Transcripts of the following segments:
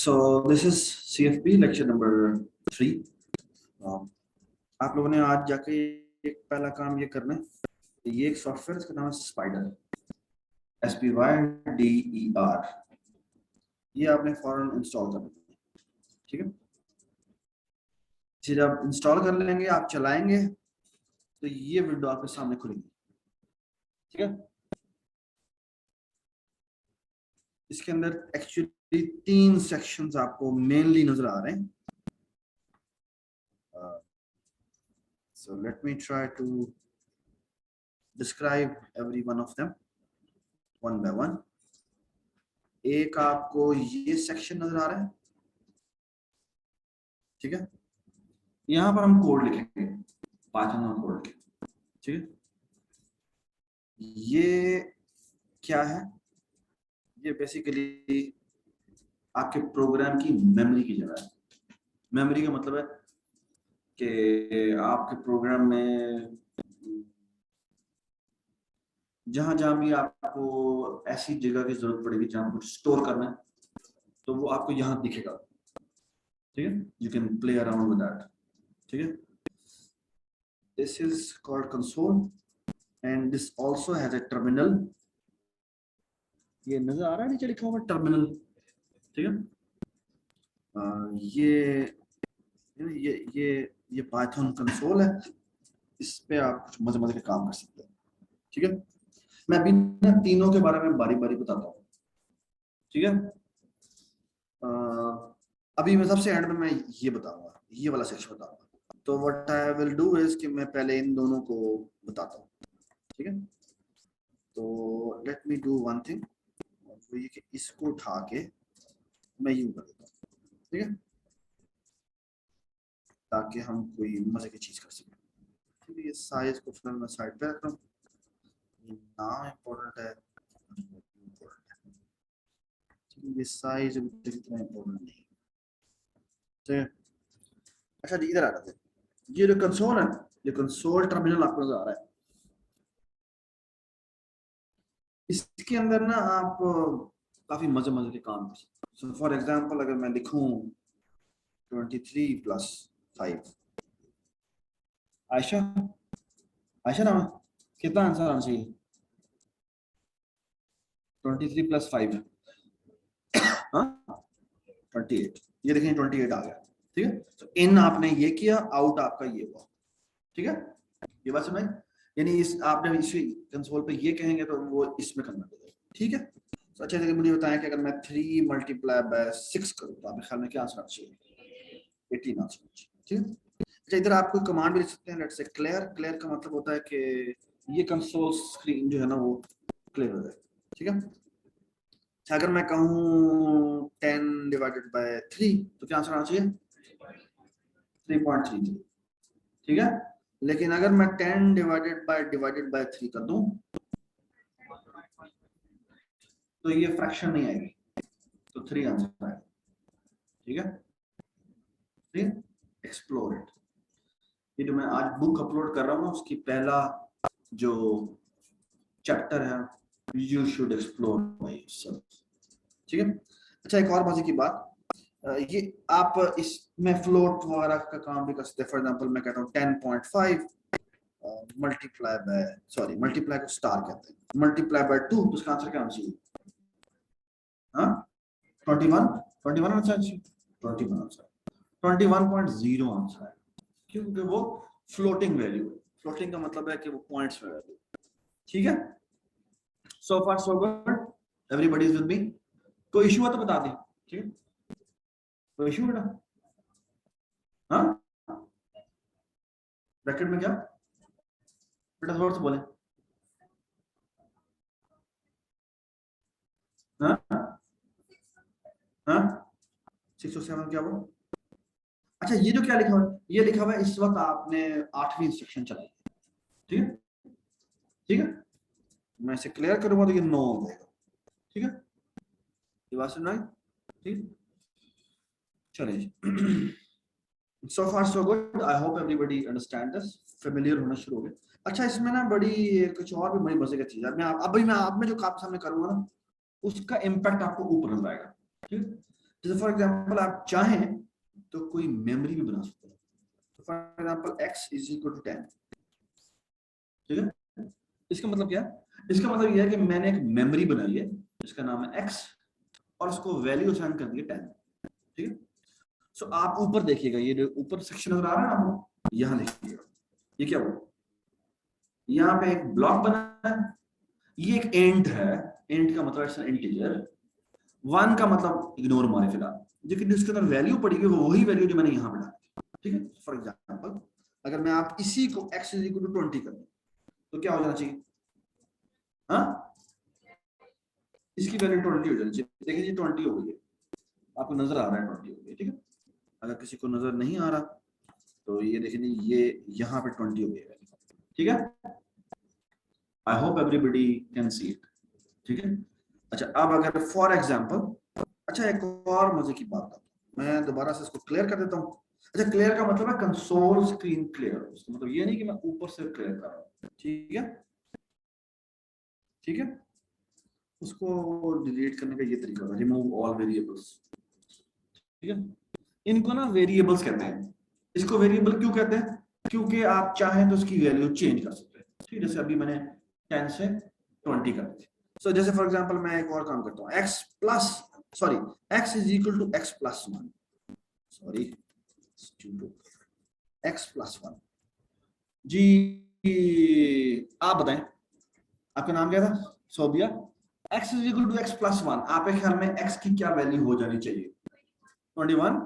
So this is CFP lecture number 3. आप लोगों ने आज जाके एक पहला काम ये करना है। ये एक सॉफ्टवेयर, इसका नाम है स्पाइडर, SPYDER। ये आपने फौरन इंस्टॉल कर लेना, ठीक है। जब इंस्टॉल कर लेंगे, आप चलाएंगे तो ये विंडो आपके सामने खुलेगी, ठीक है। इसके अंदर एक्चुअली 3 सेक्शंस आपको मेनली नजर आ रहे हैं। So let me try to describe every one of them one by one. एक आपको ये सेक्शन नजर आ रहा है, ठीक है। यहाँ पर हम कोड लिखेंगे, पाइथन में कोड लिखेंगे, ठीक है। ये क्या है? ये बेसिकली आपके प्रोग्राम की मेमोरी की जगह है। मेमोरी का मतलब है कि आपके प्रोग्राम में जहां जहां भी आपको ऐसी जगह की जरूरत पड़ेगी जहां कुछ स्टोर करना है, तो वो आपको यहाँ दिखेगा, ठीक है। You can play around with that, ठीक है। This is called console and this also has a terminal. ये नजर आ रहा है नीचे लिखा हुआ टर्मिनल, ठीक है। ये पाइथन कंसोल है, इस पे आप कुछ मजे मजे के काम कर सकते हैं, ठीक है। मैं अभी ना तीनों के बारे में बारी बारी बताता हूँ, ठीक है। अभी मैं सबसे एंड में मैं ये बताऊंगा, ये वाला सेक्शन बताऊंगा। तो what I will do is कि मैं पहले इन दोनों को बताता हूँ, ठीक है। तो let me do one thing, तो ये कि इसको उठा के मैं यूं कर देता हूँ, ठीक है, ताकि हम कोई मजे की चीज कर सकें, ठीक है। ये साइज को फिलहाल मैं साइड पे रख रहा हूँ, ये नाम इम्पोर्टेंट है, ये साइज इतना इम्पोर्टेंट नहीं, ठीक है। अच्छा जी, इधर आ रहे थे। ये जो कंसोल है, ये कंसोल टर्मिनल आपको नजर आ रहा है। इसके अंदर ना आप काफी मजे मजे के काम कर सकते हैं। सो फॉर एग्जांपल अगर मैं लिखूं 23 + 5, आयशा, आयशा नाम है, कितना आंसर आना चाहिए? 23 + 5, हाँ 28। ये देखें 28 आ गया, ठीक है। तो इन आपने ये किया, आउट आपका ये हुआ, ठीक है। ये बात समझ, यानी इस आपने इस कंसोल पे ये कहेंगे तो वो इसमें कन्वर्ट हो जाएगा, ठीक है। तो अच्छा देखिए, मुझे बताएं कि अगर मैं 3 × 6 करूँ तो आपके ख्याल में क्या आंसर आना चाहिए? 18 आंसर आना चाहिए, ठीक है। अच्छा, इधर आप कोई कमांड भी लिख सकते हैं, लेट्स से क्लियर। क्लियर का मतलब होता है कि ये कंसोल स्क्रीन जो है ना वो क्लियर हो जाए, ठीक है। अगर मैं कहूँ 10/3 तो क्या आंसर आना चाहिए? 3.33, ठीक है। लेकिन अगर मैं 10/3 कर दूं तो ये फ्रैक्शन नहीं आएगी, तो 3 आंसर आएगा, ठीक है। ठीक है, एक्सप्लोर इट। ये जो मैं आज बुक अपलोड कर रहा हूँ ना, उसकी पहला जो चैप्टर है, you should explore by yourself, ठीक है। अच्छा, एक और मजे की बात, ये आप इसमें फ्लोट वगैरह का काम भी कर सकते हैं। फॉर एग्जांपल मैं कहता हूँ 10.5 मल्टीप्लाई बाय, सॉरी मल्टीप्लाई को स्टार कहते हैं, मल्टीप्लाई बाय 2, तो इसका आंसर क्या आना चाहिए? हाँ 21 आंसर चाहिए, 21 आंसर, 21.0 आंसर है, क्योंकि वो फ्लोटिंग वैल्यू है। फ्लोटिंग का मतलब है कि वो पॉइंट्स में वैल्यू, ठीक है। So far so good, everybody is with me. कोई इशू है तो बता दें, ठीक है। कोई इशू बेटा? हाँ ब्रैकेट में क्या बेटा, जोर से बोले। हाँ हाँ 6 और 7 क्या हुआ? अच्छा, ये जो क्या लिखा हुआ है, ये लिखा हुआ है इस वक्त आपने 8वीं इंस्ट्रक्शन चलाई, ठीक है, ठीक है। मैं इसे क्लियर करूंगा तो ये 9 हो जाएगा, ठीक है। ये बात सुन रहा है, ठीक। चलिए, so far so good, I hope everybody understand this, familiar होना शुरू हो गया। अच्छा, इसमें ना बड़ी कुछ और भी बड़ी मजे की चीज है। मैं आप में जो काम सामने करूंगा ना, उसका इम्पैक्ट आपको ऊपर नजर आएगा, ठीक है। जैसे फॉर एग्जांपल आप चाहें तो कोई मेमोरी भी बना सकते हैं। तो for example x is equal to 10, ठीक है। इसका मतलब क्या है? इसका मतलब यह है कि मैंने एक मेमोरी बनाई है जिसका नाम है x और उसको वैल्यू असाइन कर दी है 10, ठीक है। सो आप ऊपर देखिएगा, ये जो ऊपर सेक्शन नजर आ रहा है ना आपको, यहां देखिएगा, ये क्या हुआ, यहाँ पे एक ब्लॉक बना है, ये एक इंट है, इंट का मतलब है इंटीजर, 1 का मतलब इग्नोर मारे फिलहाल, लेकिन इसके अंदर वैल्यू पड़ी वो वही वैल्यू जो मैंने यहाँ पे डाली, ठीक है। फॉर एग्जांपल अगर मैं आप इसी को x इज इक्वल टू 20 कर दूं तो क्या हो जाना चाहिए, हाँ, इसकी वैल्यू 20 हो जानी चाहिए। देखिए जी 20 हो गई है, आपको नजर आ रहा है 20 हो गई, ठीक है। अगर किसी को नजर नहीं आ रहा तो ये देखिए ये यहाँ पे 20 हो गई, ठीक है। I hope everybody can see it, ठीक है। अच्छा अब अगर फॉर एग्जांपल, अच्छा एक और मजे की बात है, मैं दोबारा से इसको क्लियर कर देता हूँ। अच्छा क्लियर का मतलब है कंसोल स्क्रीन क्लियर, उसका मतलब ये नहीं कि मैं ऊपर से क्लियर कर रहा हूँ, ठीक है, ठीक है। उसको डिलीट करने का ये तरीका है, रिमूव ऑल वेरिएबल्स, ठीक है। इनको ना वेरिएबल्स कहते हैं। इसको वेरिएबल क्यों कहते हैं? क्योंकि आप चाहें तो उसकी वैल्यू चेंज कर सकते हैं, ठीक है। जैसे अभी मैंने 10 से 20 कर दी। सो जैसे फॉर एग्जांपल मैं एक और काम करता हूँ, x plus sorry x is equal to x plus 1, sorry x plus 1। जी आप बताएं, आपका नाम क्या था? Sobia. x is equal to x plus 1, आपके ख्याल में x की क्या वैल्यू हो जानी चाहिए? 21।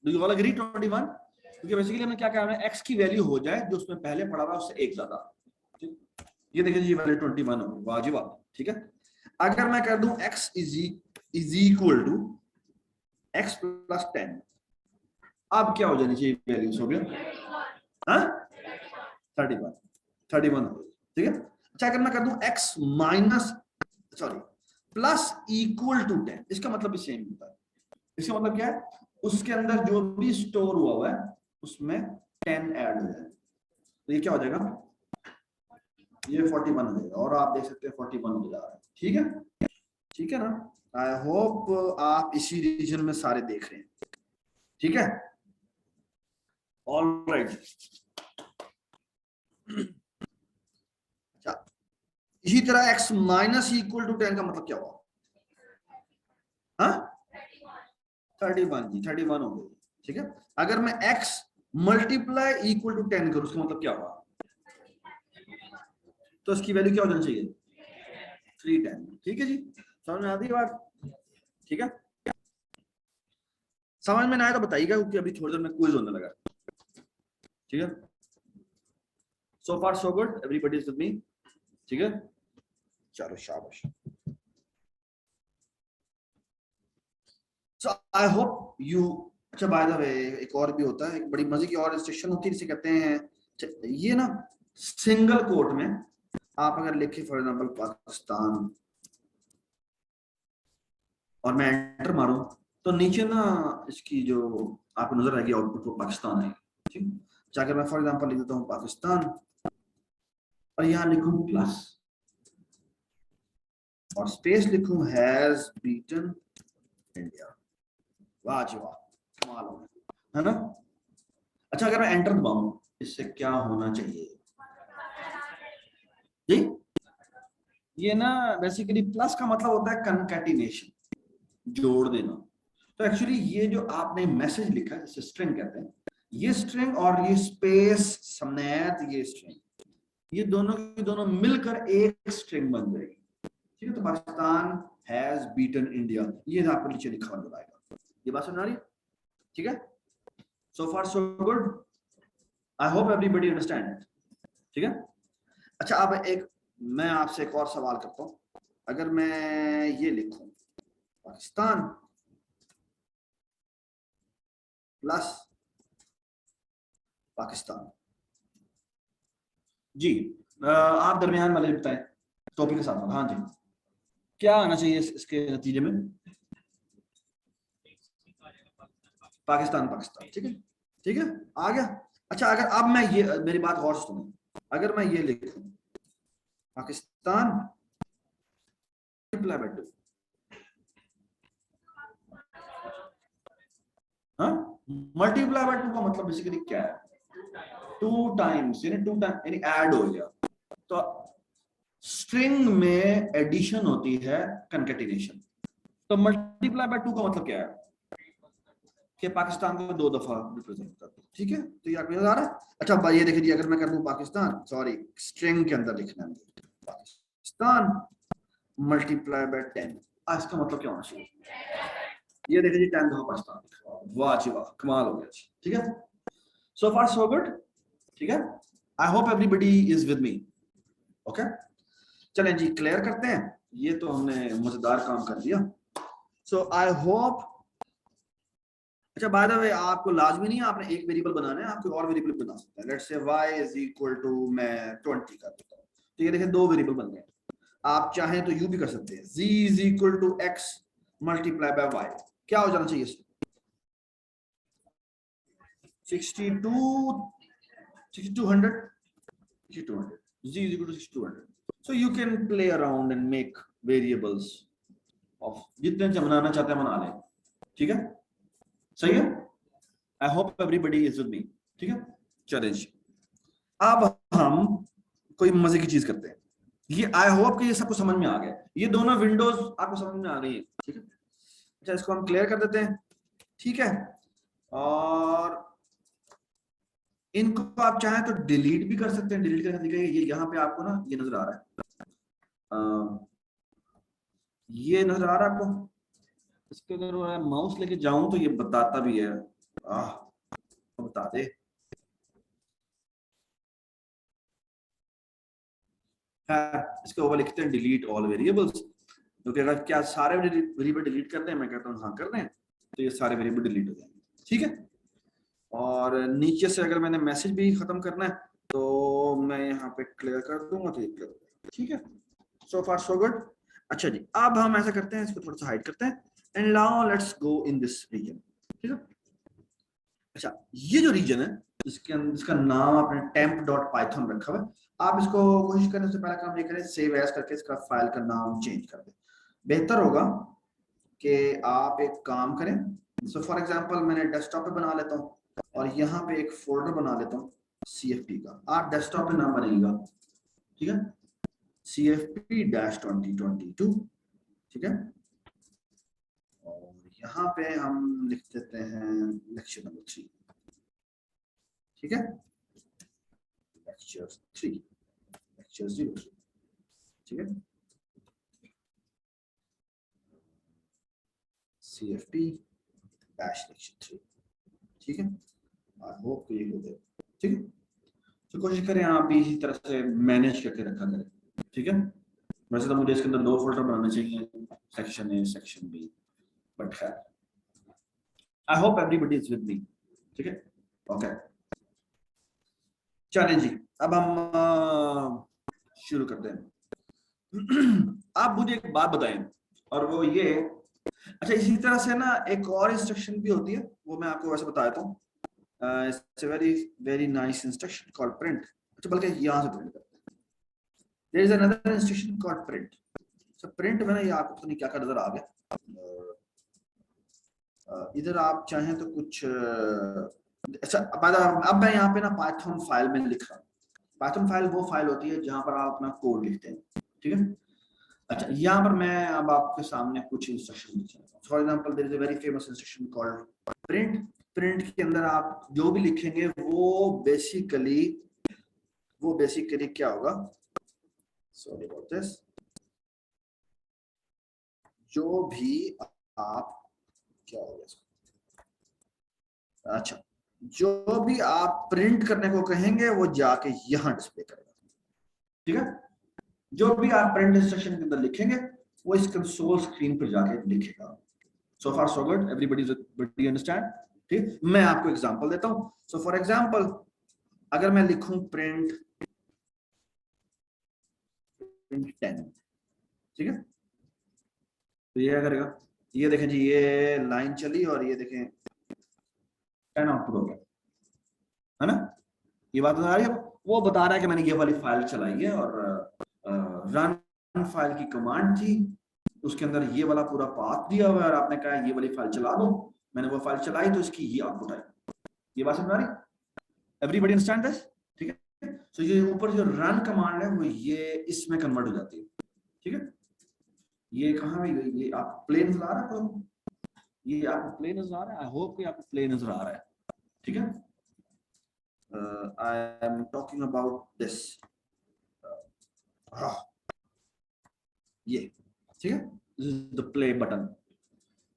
Do you all agree 21? क्योंकि बेसिकली हमने क्या कहा है, x की वैल्यू हो जाए जो उसमें पहले पड़ा हुआ उससे एक ज्यादा, ये देखिए जी वैल्यू 21 हो, वाह जी वाह, ठीक है। अगर मैं कर दूं x is equal to x plus 10, अब क्या हो जानी चाहिए वैल्यूज हो गया, हाँ 31 हो, ठीक है। अच्छा अगर मैं कर दूं x minus sorry plus equal to 10, इसका मतलब भी सेम होता है। इसका मतलब क्या है, उसके अंदर जो भी स्टोर हुआ है उसमें 10 ऐड हो जाए, तो ये क्या हो जाएगा, ये 41 हो जाएगा, और आप देख सकते हैं 41 हो जा रहा है, ठीक है, ठीक है ना। आई होप आप इसी रीजन में सारे देख रहे हैं, ठीक है, ऑलराइट। अच्छा इसी तरह x माइनस इक्वल टू 10 का मतलब क्या हुआ, हाँ 31 जी, 31 हो गई, ठीक है। अगर मैं x मल्टीप्लाई इक्वल टू 10 करूं उसका मतलब क्या हुआ, तो इसकी वैल्यू क्या हो जानी चाहिए, 310, ठीक है जी, समझ में आती है बात, ठीक है। समझ में ना आया तो बताइएगा, क्योंकि अभी थोड़ी देर में क्विज होने लगा, ठीक है। So far so good, everybody is with me, ठीक है, चलो शाबाश। सो आई होप यू, अच्छा बाय द वे एक और भी होता है, एक बड़ी मजे की और इंस्ट्रक्शन होती है जिसे कहते हैं, ये ना सिंगल कोट में आप अगर लिखे फॉर एग्जांपल पाकिस्तान और मैं एंटर मारूं तो नीचे ना इसकी जो आपको नजर आएगी आउटपुट वो पाकिस्तान है, ठीक। चाहे मैं फॉर एग्जांपल लिख देता हूं पाकिस्तान और यहां लिखूं प्लस और स्पेस लिखूं हैज बीटन इंडिया, वाह जी वाह, कमाल हो गया, है ना। अच्छा अगर मैं एंटर दबाऊं इससे क्या होना चाहिए जी, ये ना बेसिकली प्लस का मतलब होता है कंकैटिनेशन, जोड़ देना। तो एक्चुअली ये जो आपने मैसेज लिखा है जिसे स्ट्रिंग कहते हैं, ये स्ट्रिंग और ये स्पेस समेत ये स्ट्रिंग, ये दोनों की दोनों मिलकर एक स्ट्रिंग बन जाएगी, ठीक है। तो पाकिस्तान हैज बीटन इंडिया, ये आपको नीचे लिखा हुआ आएगा, ये बात सुन रही, ठीक है। So far so good, I hope everybody understand it, ठीक है। अच्छा अब एक मैं आपसे एक और सवाल करता हूं, अगर मैं ये लिखूं पाकिस्तान प्लस पाकिस्तान, जी आप दरमियान वाले बताएं टॉपिक के साथ, हाँ जी, क्या आना चाहिए इसके नतीजे में, पाकिस्तान पाकिस्तान, ठीक है, ठीक है, आ गया। अच्छा अगर अब मैं ये मेरी बात गौर से सुनो, अगर मैं ये लिखूं पाकिस्तान मल्टीप्लाई बाय 2, हाँ, मल्टीप्लाई बाय 2 का मतलब बेसिकली क्या है, 2 टाइम्स, यानी 2 टाइम यानी ऐड हो गया। तो स्ट्रिंग में एडिशन होती है कंकेटिनेशन। तो मल्टीप्लाई बाय 2 का मतलब क्या है कि पाकिस्तान को 2 दफा रिप्रेजेंट करता है। ठीक है, तो ये आपको आ रहा है। अच्छा भाई ये देखिए, अगर मैं कर दूं पाकिस्तान, सॉरी स्ट्रिंग के अंदर लिखना है पाकिस्तान मल्टीप्लाई बाय 10, इसका मतलब क्या होना चाहिए, ये देखिए जी 10 दफा पाकिस्तान, वाह जी वाह, कमाल हो गया जी। ठीक है, सो फार सो गुड। ठीक है, I hope everybody is with me. Okay, चलें जी क्लियर करते हैं, ये तो हमने मजेदार काम कर दिया। सो आई होप, अच्छा बाय द वे आपको लाजमी नहीं है आपने एक वेरिएबल बनाना है, आप कोई और वेरिएबल बना सकते हैं। Let's say y is equal to मैं 20 कर देता हूं, तो ये देखिए 2 वेरिएबल बन गए। आप चाहें तो यू भी कर सकते हैं, z is equal to x multiply by y, क्या हो जाना चाहिए 62 6200 6200, z is equal to 6200, so you can play around and make variables of जितने बनाना चाहते हैं बना लें। ठीक है, सही है, I hope everybody is with me. ठीक है, चलें जी अब हम कोई मजे की चीज करते हैं। ये आई होप कि ये सबको समझ में आ गया, ये दोनों विंडोज आपको समझ में आ गई है। ठीक है, अच्छा इसको हम क्लियर कर देते हैं। ठीक है, और इनको आप चाहें तो डिलीट भी कर सकते हैं। डिलीट करने का ये यहाँ पे आपको ना ये नजर आ रहा है, ये नजर आ रहा है आपको, इसके अगर मैं माउस लेके जाऊं तो ये बताता भी है, बता दे। इसके ऊपर लिखते हैं डिलीट ऑल वेरिएबल्स, क्योंकि अगर क्या सारे वेरिएबल डिलीट करते हैं, मैं कहता हूँ हाँ कर दें, तो ये सारे वेरिएबल डिलीट हो जाएंगे। ठीक है, और नीचे से अगर मैंने मैसेज भी खत्म करना है तो मैं यहाँ पे क्लियर कर दूंगा, तो ये क्लियर हो जाएगा। ठीक है, सो फार सो गुड। अच्छा जी अब हम ऐसा करते हैं, इसको थोड़ा सा हाइड करते हैं, and now let's go in this region. ठीक है, अच्छा ये जो रीजन है इसका नाम आपने temp.python रखा हुआ है। आप इसको कोशिश करने से पहले काम ये करें, सेव एज करके इसका फाइल का नाम चेंज कर दें। बेहतर होगा कि आप एक काम करें, सो फॉर एग्जांपल मैंने डेस्कटॉप पे बना लेता हूँ और यहाँ पे एक फोल्डर बना लेता हूँ CFP का, आप डेस्कटॉप पे नाम बनेगा। ठीक है, CFP-2022। ठीक है, और यहाँ पे हम लिख देते हैं लेक्चर नंबर 3। ठीक है, लेक्चर 3, लेक्चर 03। ठीक है, CFP-लेक्चर 3। ठीक है, आई होप ये हो गया। ठीक है, तो कोशिश करें आप भी इसी तरह से मैनेज करके रखा करें। ठीक है, वैसे तो मुझे इसके अंदर 2 फोल्डर बनाने चाहिए, section A section B, but खैर I hope everybody is with me. ठीक है, ओके चलें जी अब हम शुरू करते हैं। आप मुझे एक बात बताएं, और वो ये, अच्छा इसी तरह से ना एक और इंस्ट्रक्शन भी होती है, वो मैं आपको वैसे बता देता हूँ। It's a very very nice instruction called print. अच्छा बल्कि यहाँ से प्रिंट करते हैं, there is another instruction called print. So print में ना ये आपको पता नहीं क्या नजर आ गया, इधर आप चाहें तो कुछ अच्छा अब मैं यहाँ पे ना पाइथन फाइल में लिख रहा हूँ। पाइथन फाइल वो फाइल होती है जहां पर आप अपना कोड लिखते हैं। ठीक है, अच्छा यहाँ पर मैं अब आपके सामने कुछ इंस्ट्रक्शन लिख रहा हूँ। For example there is a very famous instruction called print. Print के अंदर आप जो भी लिखेंगे वो बेसिकली क्या होगा, सॉरी अबाउट दिस, जो भी आप क्या होगा, अच्छा जो भी आप प्रिंट करने को कहेंगे वो जाके यहां डिस्प्ले करेगा। ठीक है, जो भी आप प्रिंट इंस्ट्रक्शन के अंदर लिखेंगे वो इस कंसोल स्क्रीन पर जाके लिखेगा। सो far so good, everybody understand. ठीक, मैं आपको एग्जांपल देता हूं। सो फॉर एग्जांपल अगर मैं लिखूं प्रिंट 10, ठीक है, तो ये क्या करेगा, ये देखें जी ये लाइन चली और ये देखें 10 आउटपुट हो गया, है ना। ये बात बता रही है, वो बता रहा है कि मैंने ये वाली फाइल चलाई है और रन फाइल की कमांड थी, उसके अंदर ये वाला पूरा पाथ दिया हुआ है और आपने कहा ये वाली फाइल चला दो, मैंने वो फाइल चलाई तो इसकी ये आउटपुट आई। ये बात समझ आ रही? Everybody understand this? ठीक है। सो ये ऊपर जो रन कमांड है वो ये इसमें कन्वर्ट हो जाती है। ठीक है, ये कहाँ में, ये आप प्ले नजर आ रहा है? ये आपको प्ले नजर आ रहा है? आई होप कि आपको प्ले नजर आ रहा है। ठीक है, I am talking about this, ये। ठीक है, this is the play button.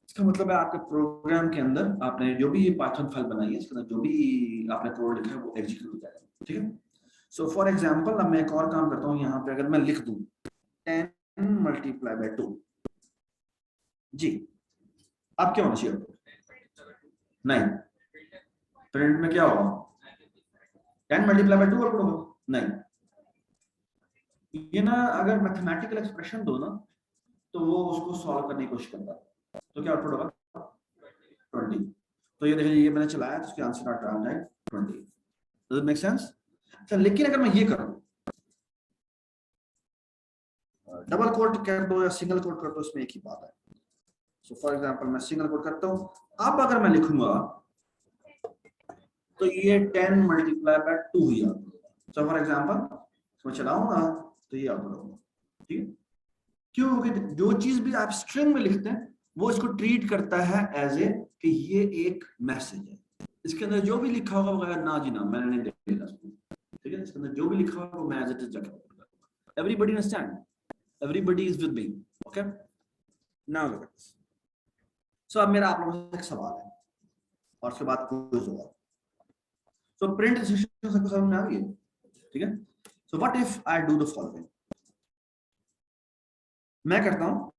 इसका मतलब है आपके प्रोग्राम के अंदर आपने जो भी ये पाइथन फाइल बनाई है, इसके अंदर जो भी आपने कोड लिखा है वो एग्जीक्यूट हो जाएगा। ठीक है, सो फॉर एग्जांपल अब मैं एक और काम करता हूँ यहाँ पे, अगर मैं लिख दूं 10 मल्टीप्लाई बाय 2, जी अब क्या होना चाहिए? नहीं, प्रिंट में क्या होगा? 10 मल्टीप्लाई बाय 2 आउटपुट होगा? नहीं, ये ना अगर मैथमेटिकल एक्सप्रेशन दो ना तो वो उसको सॉल्व करने की कोशिश करता है, तो क्या आउटपुट होगा? 20। तो ये देखिए, ये मैंने चलाया तो उसके आंसर आ जाए 20। Does it make sense? अच्छा, लेकिन अगर मैं ये करूं, डबल कोट कर दो या सिंगल कोट कर दो, इसमें एक ही बात है। सो फॉर एग्जांपल मैं सिंगल कोट करता हूं, अब अगर मैं लिखूंगा तो ये 10 मल्टीप्लाई बाय 2 ही आउटपुट होगा। सो फॉर एग्जांपल मैं चलाऊंगा तो ये आउटपुट होगा। ठीक है, क्यों? क्योंकि जो चीज भी आप स्ट्रिंग में लिखते हैं वो इसको ट्रीट करता है एज ए कि ये एक मैसेज है, इसके अंदर जो भी लिखा होगा वगैरह ना जी ना, मैंने नहीं देखा इसको। ठीक है, इसके अंदर जो भी लिखा होगा वो मैं एज इट इज जाके आउटपुट करूंगा। Everybody understand? Everybody is with me? Okay, now look at this. So अब मेरा आप लोगों से एक सवाल है और उसके बाद क्विज होगा। सो प्रिंट इंस्ट्रक्शन सबको समझ में आ गई है? ठीक है, so what if I do the following. मैं करता हूं,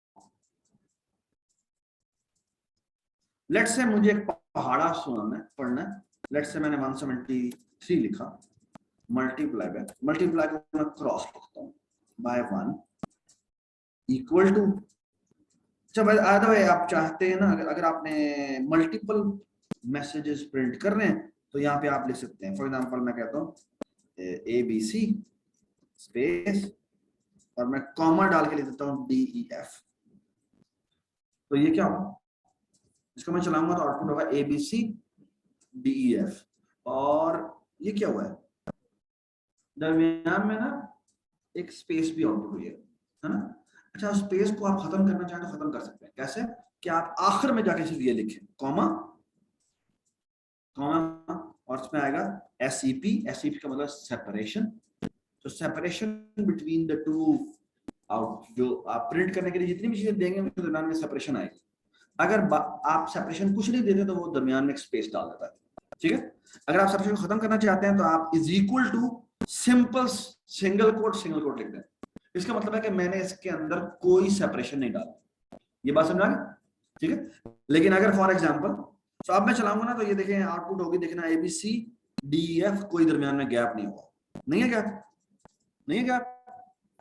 लेट्स से मुझे एक पहाड़ा सुनाना है, पढ़ना है। लेट्स से मैंने 173 लिखा, मल्टीप्लाई को मैं क्रॉस लिखता हूं बाय 1 इक्वल टू। अच्छा भाई, आप चाहते हैं ना, अगर आपने मल्टीपल मैसेजेस प्रिंट कर रहे हैं तो यहाँ पे आप लिख सकते हैं। फॉर एग्जांपल मैं कहता हूँ ABC स्पेस और मैं कॉमा डाल के लिख देता हूँ DEF। तो ये क्या होगा? इसको मैं चलाऊंगा तो आउटपुट होगा ABC DEF। और ये क्या हुआ है? दरमियान में ना एक स्पेस भी आउटपुट हुई है ना? अच्छा, स्पेस को आप खत्म करना चाहें तो खत्म कर सकते हैं। कैसे? कि आप आखिर में जाके सिर्फ ये लिखें कॉमा कॉमा और इसमें आएगा SEP का मतलब सेपरेशन। तो separation between the two out, जो आप प्रिंट करने के लिए जितनी भी चीजें देंगे उनके दरमियान में सेपरेशन आएगी। अगर आप सेपरेशन कुछ नहीं देते तो वो दरमियान में एक स्पेस डाल देता है। ठीक है, अगर आप सेपरेशन खत्म करना चाहते हैं तो आप is equal to simple single quote लिख दें। इसका मतलब है कि मैंने इसके अंदर कोई सेपरेशन नहीं डाला। ये बात समझ आ गई? ठीक है, लेकिन अगर फॉर एग्जांपल तो अब मैं चलाऊंगा ना तो ये देखें आउटपुट होगी, देखना ABC DEF, कोई दरमियान में गैप नहीं हुआ, नहीं है गैप, नहीं है गैप।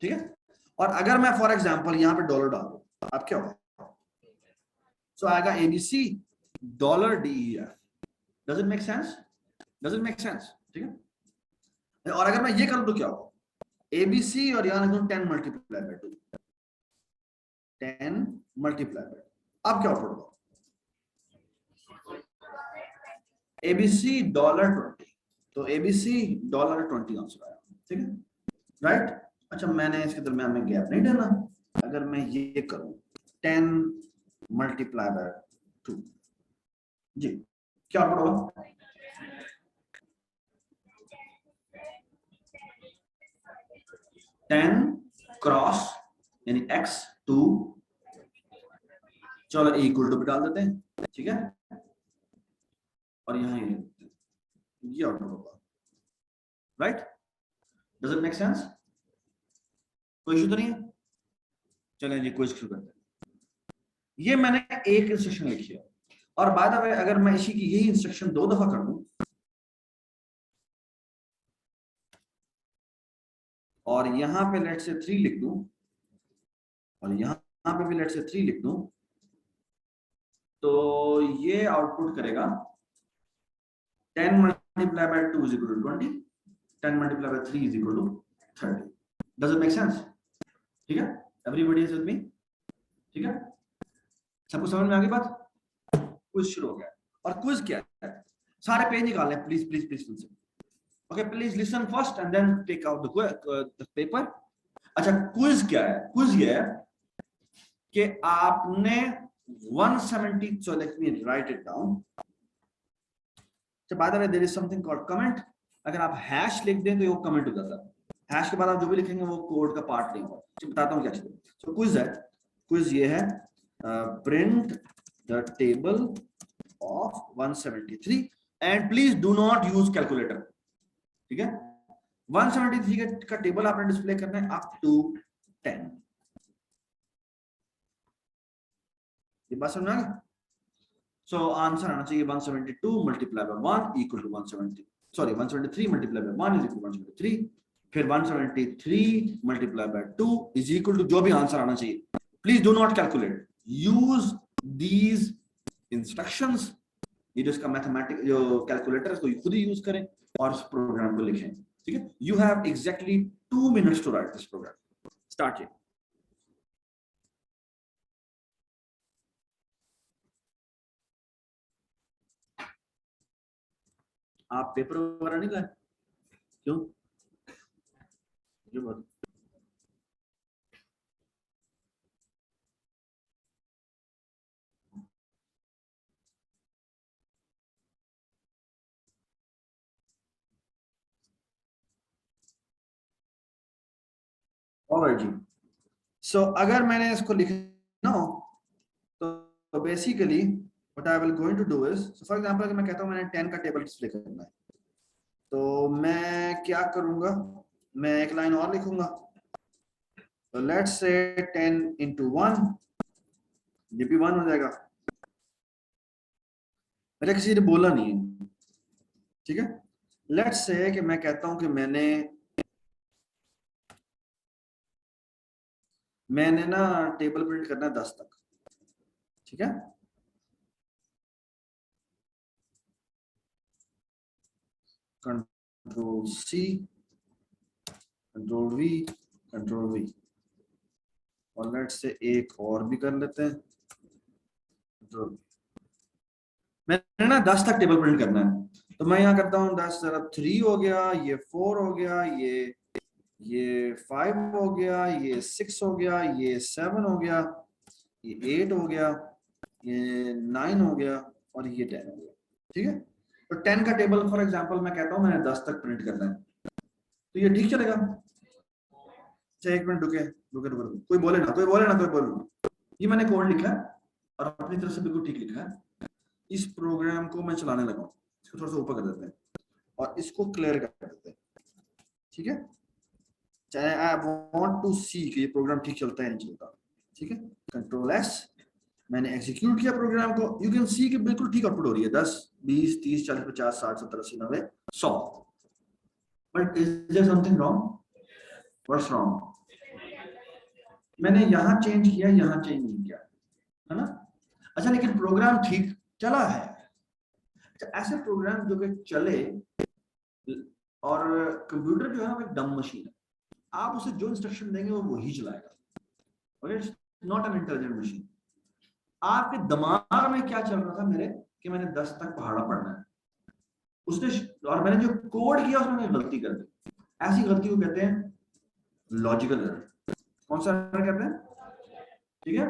ठीक है, और अगर मैं फॉर एग्जांपल यहाँ पे डॉलर डाल दूं, अब क्या होगा? सो आएगा ABC $DEF। Does it make sense? Does it make sense? ठीक है, और अगर मैं ये करूं तो क्या होगा? ABC और यहाँ लिखूं 10 मल्टीप्लाई बाय 2, 10 मल्टीप्लाई बाय 2, अब क्या आउटपुट होगा? ABC $20। तो ABC $20 आंसर आया। ठीक है, राइट? अच्छा, मैंने इसके दरमियान में गैप नहीं डाला। अगर मैं ये करूं 10 मल्टीप्लाई बाय 2, जी क्या आउटपुट होगा? टेन क्रॉस यानी X2, चलो इक्वल टू पे डाल देते हैं। ठीक है, और यहाँ ये आउटपुट होगा, right? Does it make sense? कोई इशू तो नहीं है? चलें जी, क्विज शुरू करते हैं। ये मैंने एक इंस्ट्रक्शन लिखी है, और बाय द वे अगर मैं इसी की यही इंस्ट्रक्शन 2 दफा कर दूं और यहां पे लेट से 3 लिख दूं और यहां पे भी लेट से 3 लिख दूं, तो ये आउटपुट करेगा 10 multiply by 2 is equal to 20, 10 multiply by 3 is equal to 30। Does it make sense? ठीक है, एवरीबॉडी इज विद मी? ठीक है, सबको समझ में आ गई बात? क्विज शुरू हो गया। और क्विज क्या है, सारे पेज निकाल लें please please please please. Okay please listen first and then take out the paper. अच्छा क्विज क्या है, क्विज ये है कि आपने 170, so let me write it down. So by the way there is something called comment. अगर आप hash लिख दें तो वो कमेंट हो जाता है। हैश के बाद आप जो भी लिखेंगे वो कोड का पार्ट नहीं होगा। तो बताता हूँ क्या चीज। सो क्विज है, क्विज ये है print the table of 173 and please do not use calculator. ठीक है, 173 का टेबल आपने डिस्प्ले करना है अप टू 10। ये बात समझ आ गई। सो आंसर आना चाहिए 172 multiply by 1 equal to 170, sorry 173 multiply by 1 is equal to 173, फिर 173 multiply by 2 is equal to जो भी आंसर आना चाहिए। Please do not calculate, use these instructions. ये जो इसका मैथमेटिक जो कैलकुलेटर है उसको खुद ही यूज करें और इस प्रोग्राम को लिखें। ठीक है, you have exactly 2 minutes to write this program. Start it. आप पेपर वगैरह नहीं लाए क्यों? बात ऑलराइट जी। सो अगर मैंने इसको लिखना हो तो basically what I will going to do is, so for example अगर मैं कहता हूं मैंने 10 का टेबल डिस्प्ले करना है तो मैं क्या करूंगा, मैं एक लाइन और लिखूंगा। तो लेट्स से 10 into 1, ये भी 1 हो जाएगा। मेरा किसी ने बोला नहीं है। ठीक है, लेट्स से कि मैं कहता हूं कि मैंने ना टेबल प्रिंट करना है 10 तक। ठीक है, control C, control V, control V, और लेट्स से एक और भी कर लेते हैं। कंट्रोल, मैंने ना 10 तक टेबल प्रिंट करना है तो मैं यहाँ करता हूँ 10 जरा 3 हो गया, ये 4 हो गया, ये 5 हो गया, ये 6 हो गया, ये 7 हो गया, ये 8 हो गया, ये 9 हो गया और ये 10 हो गया। ठीक है, तो 10 का टेबल फॉर एग्जांपल मैं कहता हूँ मैंने 10 तक प्रिंट करना है तो ये ठीक चलेगा। अच्छा एक मिनट रुके रुके रुके, कोई बोले ना, कोई बोले ना, कोई बोले ना। ये मैंने कोड लिखा है और अपनी तरफ से बिल्कुल ठीक लिखा है। इस प्रोग्राम को मैं चलाने लगा हूँ, इसको थोड़ा सा ऊपर कर देते हैं और इसको क्लियर कर देते हैं। ठीक है, चाहे आई वांट टू सी कि ये प्रोग्राम ठीक चलता है नहीं चलता। ठीक है, कंट्रोल एस, मैंने एग्जीक्यूट किया प्रोग्राम को। यू कैन सी कि बिल्कुल ठीक आउटपुट हो रही है 10 20 30 40 50 60 70 80 90 100। But is there something wrong? What's wrong? मैंने यहां चेंज किया, यहां चेंज नहीं किया, है ना। अच्छा लेकिन प्रोग्राम ठीक चला है। अच्छा ऐसे प्रोग्राम जो कि चले, और कंप्यूटर जो है वो एक डम मशीन है, आप उसे जो इंस्ट्रक्शन देंगे वो वही चलाएगा। Okay, it's not an intelligent machine. आपके दिमाग में क्या चल रहा था मेरे कि मैंने 10 तक पहाड़ा पढ़ना है, उसने और मैंने जो कोड किया उसमें गलती कर दी। ऐसी गलती को कहते हैं लॉजिकल एरर। कौन सा एरर कहते हैं? ठीक है,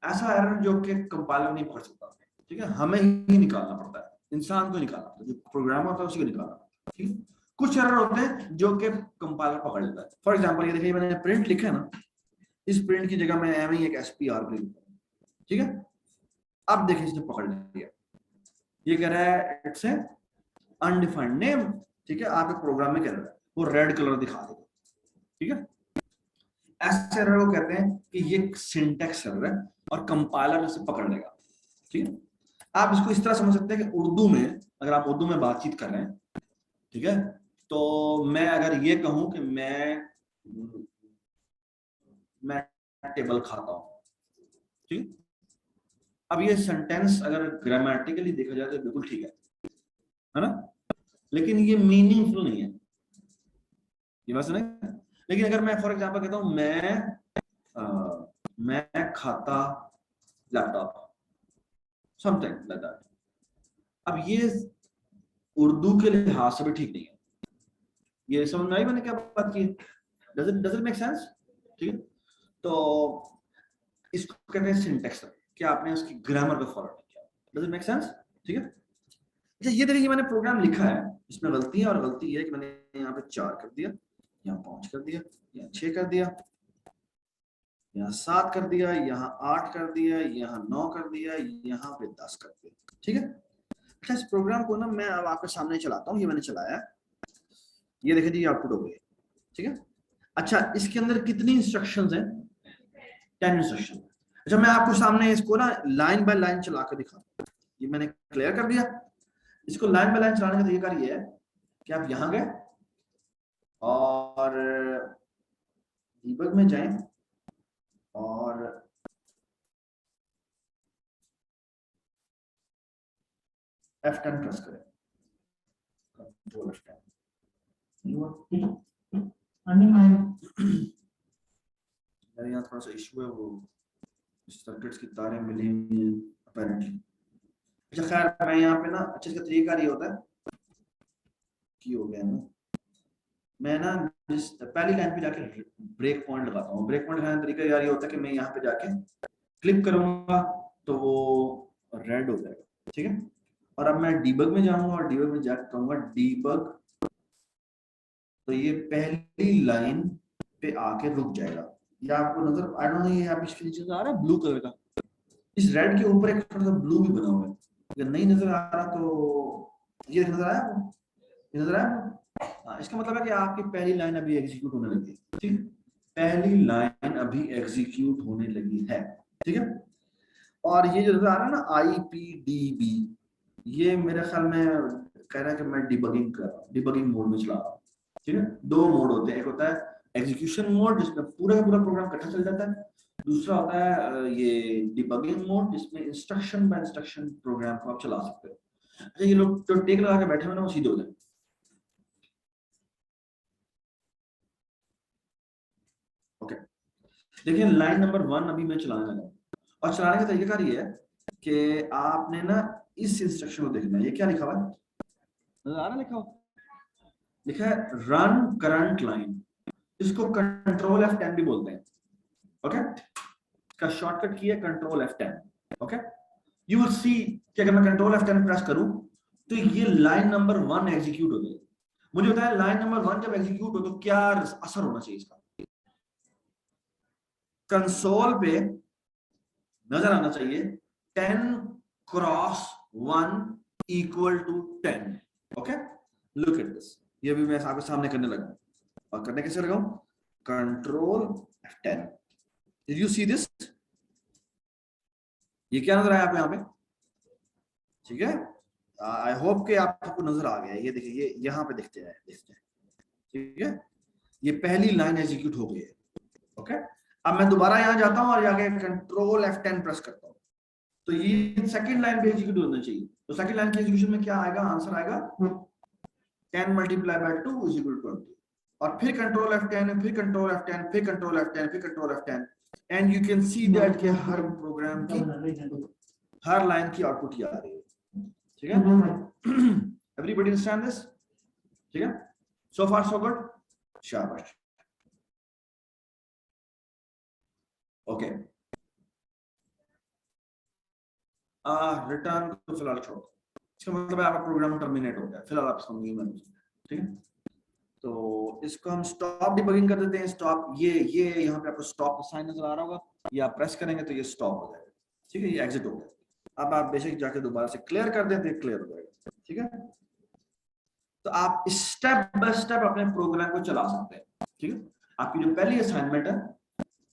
ऐसा एरर जो कि कंपाइलर नहीं पकड़ सकता। ठीक है, हमें ही निकालना पड़ता है, इंसान को निकालना पड़ता है, जो प्रोग्रामर होता है उसी को निकालना पड़ता है। ठीक है, कुछ एरर होते हैं जो कि कंपाइलर पकड़ लेता है। फॉर एग्जांपल ये देखिए मैंने प्रिंट लिखा है ना, इस प्रिंट की जगह मैं एम एक एसपीआर प्रिंट। ठीक है, अब देखिए इसने पकड़ लिया, ये कह रहा है इट्स ए अनडिफाइंड नेम। ठीक है, आपके प्रोग्राम में कह रहा है वो रेड कलर दिखा देगा। ठीक है, ऐसे एरर को कहते हैं कि ये सिंटैक्स एरर है और कंपाइलर इसे पकड़ लेगा। ठीक है, आप इसको इस तरह समझ सकते हैं कि उर्दू में, अगर आप उर्दू में बातचीत कर रहे हैं, ठीक है, तो मैं अगर ये कहूं कि मैं टेबल खाता हूं, ठीक, अब ये सेंटेंस अगर ग्रामेटिकली देखा जाए तो बिल्कुल ठीक है ना, लेकिन ये मीनिंगफुल नहीं है, ये बात सुने। लेकिन अगर मैं फॉर एग्जांपल कहता हूं मैं खाता लैपटॉप, समथिंग लाइक दैट। अब ये उर्दू के लिहाज से भी ठीक नहीं है। ये समझ में आई मैंने क्या बात की? Does it make sense? ठीक है, तो इसको कहते हैं सिंटेक्स, कि आपने उसकी ग्रामर को फॉलो नहीं किया। Does it make sense? ठीक है। अच्छा ये देखिए, मैंने प्रोग्राम लिखा है, इसमें गलती है, और गलती है कि मैंने यहाँ पे 4 कर दिया, यहाँ 5 कर दिया, यहाँ 6 कर दिया, यहाँ 7 कर दिया, यहाँ 8 कर दिया, यहाँ 9 कर दिया, यहाँ पे 10 कर दिया। ठीक है। अच्छा इस प्रोग्राम को ना मैं अब आपके सामने चलाता हूँ। ये मैंने चलाया है, ये देखिए जी आउटपुट हो गई। ठीक है। अच्छा इसके अंदर कितनी इंस्ट्रक्शंस हैं? 10 इंस्ट्रक्शन। अच्छा मैं आपको सामने इसको ना लाइन बाय लाइन चला कर दिखाता हूँ। ये मैंने क्लियर कर दिया। इसको लाइन बाय लाइन चलाने का तरीका ये है कि आप यहां गए और डीबग में जाएं और F10 प्रेस करें, कंट्रोल F10। मेरे यहाँ थोड़ा सा इशू है, वो सर्किट्स की तारें मिली हुई हैं अपेरेंटली। अच्छा खैर मैं यहाँ पे ना, अच्छा इसका तरीका ये होता है कि हो गया ना, मैं ना जिस पहली लाइन पे जाके ब्रेक पॉइंट लगाता हूँ। ब्रेक पॉइंट लगाने का तरीका यार ये होता है कि मैं यहाँ पे जाके क्लिक करूंगा तो वो रेड हो जाएगा। ठीक है। और अब मैं डीबग में जाऊंगा और डीबग में जाकर कहूंगा डीबग, तो ये पहली लाइन पे आके रुक जाएगा। या आपको नजर, आई डोंट नो ये आप इसके नीचे आ रहा है ब्लू कलर का, इस रेड के ऊपर एक थोड़ा सा ब्लू भी बना हुआ है। अगर नहीं नजर आ रहा तो ये नजर आया आपको? ये नजर आया? हाँ, इसका मतलब है कि आपकी पहली लाइन अभी एग्जीक्यूट होने लगी है। ठीक, पहली लाइन अभी एग्जीक्यूट होने लगी है। ठीक है। और ये जो नजर आ रहा है ना IPDB, ये मेरे ख्याल में कह रहा है कि मैं डिबगिंग कर रहा हूँ, डिबगिंग मोड में चला रहा हूँ। ठीक है। 2 मोड होते हैं, एक होता है एग्जीक्यूशन मोड जिसमें पूरा का पूरा प्रोग्राम इकट्ठा चल जाता है, दूसरा होता है ये डिबगिंग मोड जिसमें इंस्ट्रक्शन बाय इंस्ट्रक्शन प्रोग्राम को आप चला सकते हो। अच्छा ये लोग जो टेक लगा के बैठे हुए ना वो सीधे हो जाए। ओके देखिए लाइन नंबर 1 अभी मैं चलाने लगा, और चलाने का तरीका ये है कि आपने ना इस इंस्ट्रक्शन को देखना है। ये क्या लिखा हुआ है? नजर आ रहा है? लिखा है रन करंट लाइन, इसको कंट्रोल F10 भी बोलते हैं। ओके इसका शॉर्टकट की है control F10। Okay you will see कि अगर मैं कंट्रोल F10 प्रेस करूं तो ये लाइन नंबर 1 एग्जीक्यूट हो जाएगी। मुझे बताया लाइन नंबर 1 जब एग्जीक्यूट हो तो क्या असर होना चाहिए इसका? कंसोल पे नजर आना चाहिए 10 cross 1 equal to 10। Okay look at this, ये भी मैं आपके सामने करने लगा, और करने कैसे लगाऊं? Control F10। Did you see this? ये क्या नजर आया आपको यहाँ पे? ठीक है, आई होप कि आपको नजर आ गया। ये देखिए, ये यहाँ पे देखते हैं। ठीक है, ये पहली लाइन एग्जीक्यूट हो गई है। ओके अब मैं दोबारा यहाँ जाता हूँ और जाके कंट्रोल F10 प्रेस करता हूँ, तो ये सेकंड लाइन पे एग्जीक्यूट होना चाहिए। तो सेकंड लाइन के एग्जीक्यूशन में क्या आएगा? आंसर आएगा 10 multiply by 2 is equal to 20। और फिर कंट्रोल F10, फिर कंट्रोल F10, फिर कंट्रोल F10, फिर control F10, and you can see that कि हर प्रोग्राम की हर लाइन की आउटपुट ये आ रही है। ठीक है, एवरीबॉडी अंडरस्टैंड दिस? ठीक है, सो फार सो गुड, शाबाश। ओके रिटर्न को फिलहाल छोड़ो, इसका मतलब है आपका प्रोग्राम टर्मिनेट हो गया, फिलहाल आप समझिए। ठीक है, तो इसको हम स्टॉप डिबगिंग कर देते हैं। स्टॉप, ये यहाँ पे आपको स्टॉप साइन नजर आ रहा होगा, ये आप प्रेस करेंगे तो ये स्टॉप हो जाएगा। ठीक है, ये एग्जिट हो गया। अब आप बेशक जाके दोबारा से क्लियर कर देते हैं, क्लियर हो जाएगा। ठीक है, तो आप स्टेप बाय स्टेप अपने प्रोग्राम को चला सकते हैं। ठीक है, आपकी जो पहली असाइनमेंट है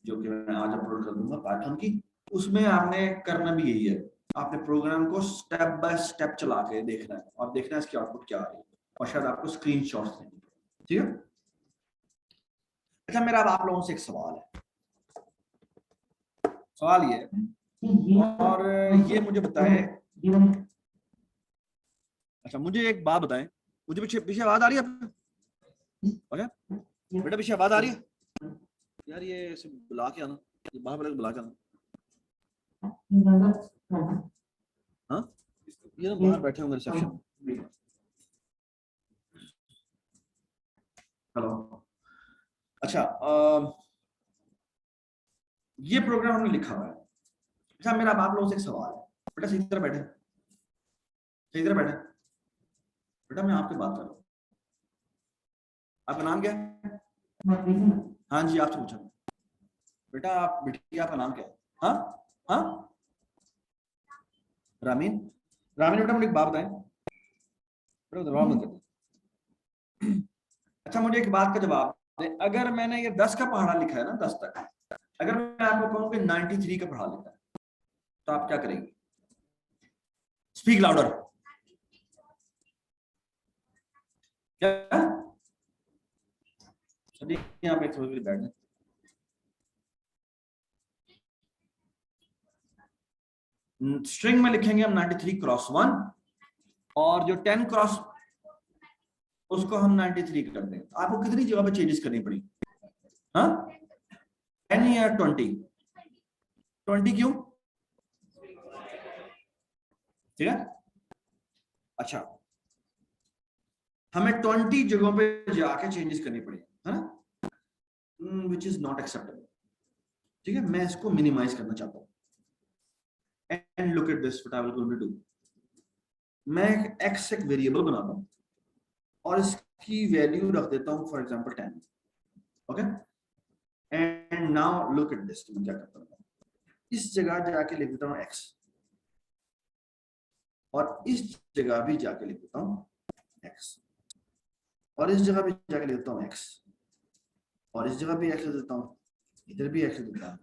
जो कि मैं आज अपलोड कर दूंगा पाइथन की, उसमें आपने करना भी यही है, आपने प्रोग्राम को स्टेप बाय स्टेप चला के देखना है और देखना है इसकी आउटपुट क्या आ रही है, और शायद आपको स्क्रीनशॉट्स लेने। ठीक है, अच्छा मेरा अब आप लोगों से एक सवाल है। सवाल ये है, और ये मुझे बताएं, अच्छा मुझे एक बात बताएं, मुझे पीछे पीछे आवाज आ रही है आपको? ओके बेटा पीछे आवाज आ रही है यार? ये बुला के आना, ये बाहर वाले को बुला के आना। ये ना बाहर बैठे होंगे रिसेप्शन। हेलो, अच्छा ये प्रोग्राम हमने लिखा हुआ है। अच्छा मेरा आप लोगों से एक सवाल है, बेटा सीधी तरह बैठे, सीधी तरह बैठे। बेटा मैं आपसे बात कर रहा हूँ, आपका नाम क्या है? हाँ जी आपसे पूछा बेटा, आप बिटिया आपका नाम क्या है? हाँ हाँ रामीन, रामीन बेटा मुझे एक बात बताएं, बेटा दरवाजा बंद कर दो। अच्छा मुझे एक बात का जवाब दे, अगर मैंने ये 10 का पहाड़ा लिखा है ना 10 तक, अगर मैं आपको कहूँ कि 93 का पहाड़ा लिखा है तो आप क्या करेंगे? Speak louder. क्या यहाँ पे थोड़ी देर बैठ जाए। स्ट्रिंग में लिखेंगे हम 93 क्रॉस 1 और जो 10 क्रॉस उसको हम 93 कर देंगे। आपको कितनी जगह पे चेंजेस करनी पड़ी? हाँ 10 या 20? 20 क्यों? ठीक है, अच्छा हमें 20 जगहों पे जाके चेंजेस करनी पड़ी है ना, विच इज नॉट एक्सेप्टेबल। ठीक है, मैं इसको मिनिमाइज करना चाहता हूं। And look at this, what I will going to do, मैं एक्स एक वेरिएबल बनाता हूं और इसकी वैल्यू रख देता हूं for example 10। Okay, and now look at this, मैं क्या करता हूं, इस जगह जाके लिख देता हूं एक्स और इस जगह भी जाके लिख देता हूं एक्स और इस जगह भी जाके लिख देता हूं एक्स और इस जगह भी एक्स लिख देता हूं, इधर भी एक्स लिख देता हूं,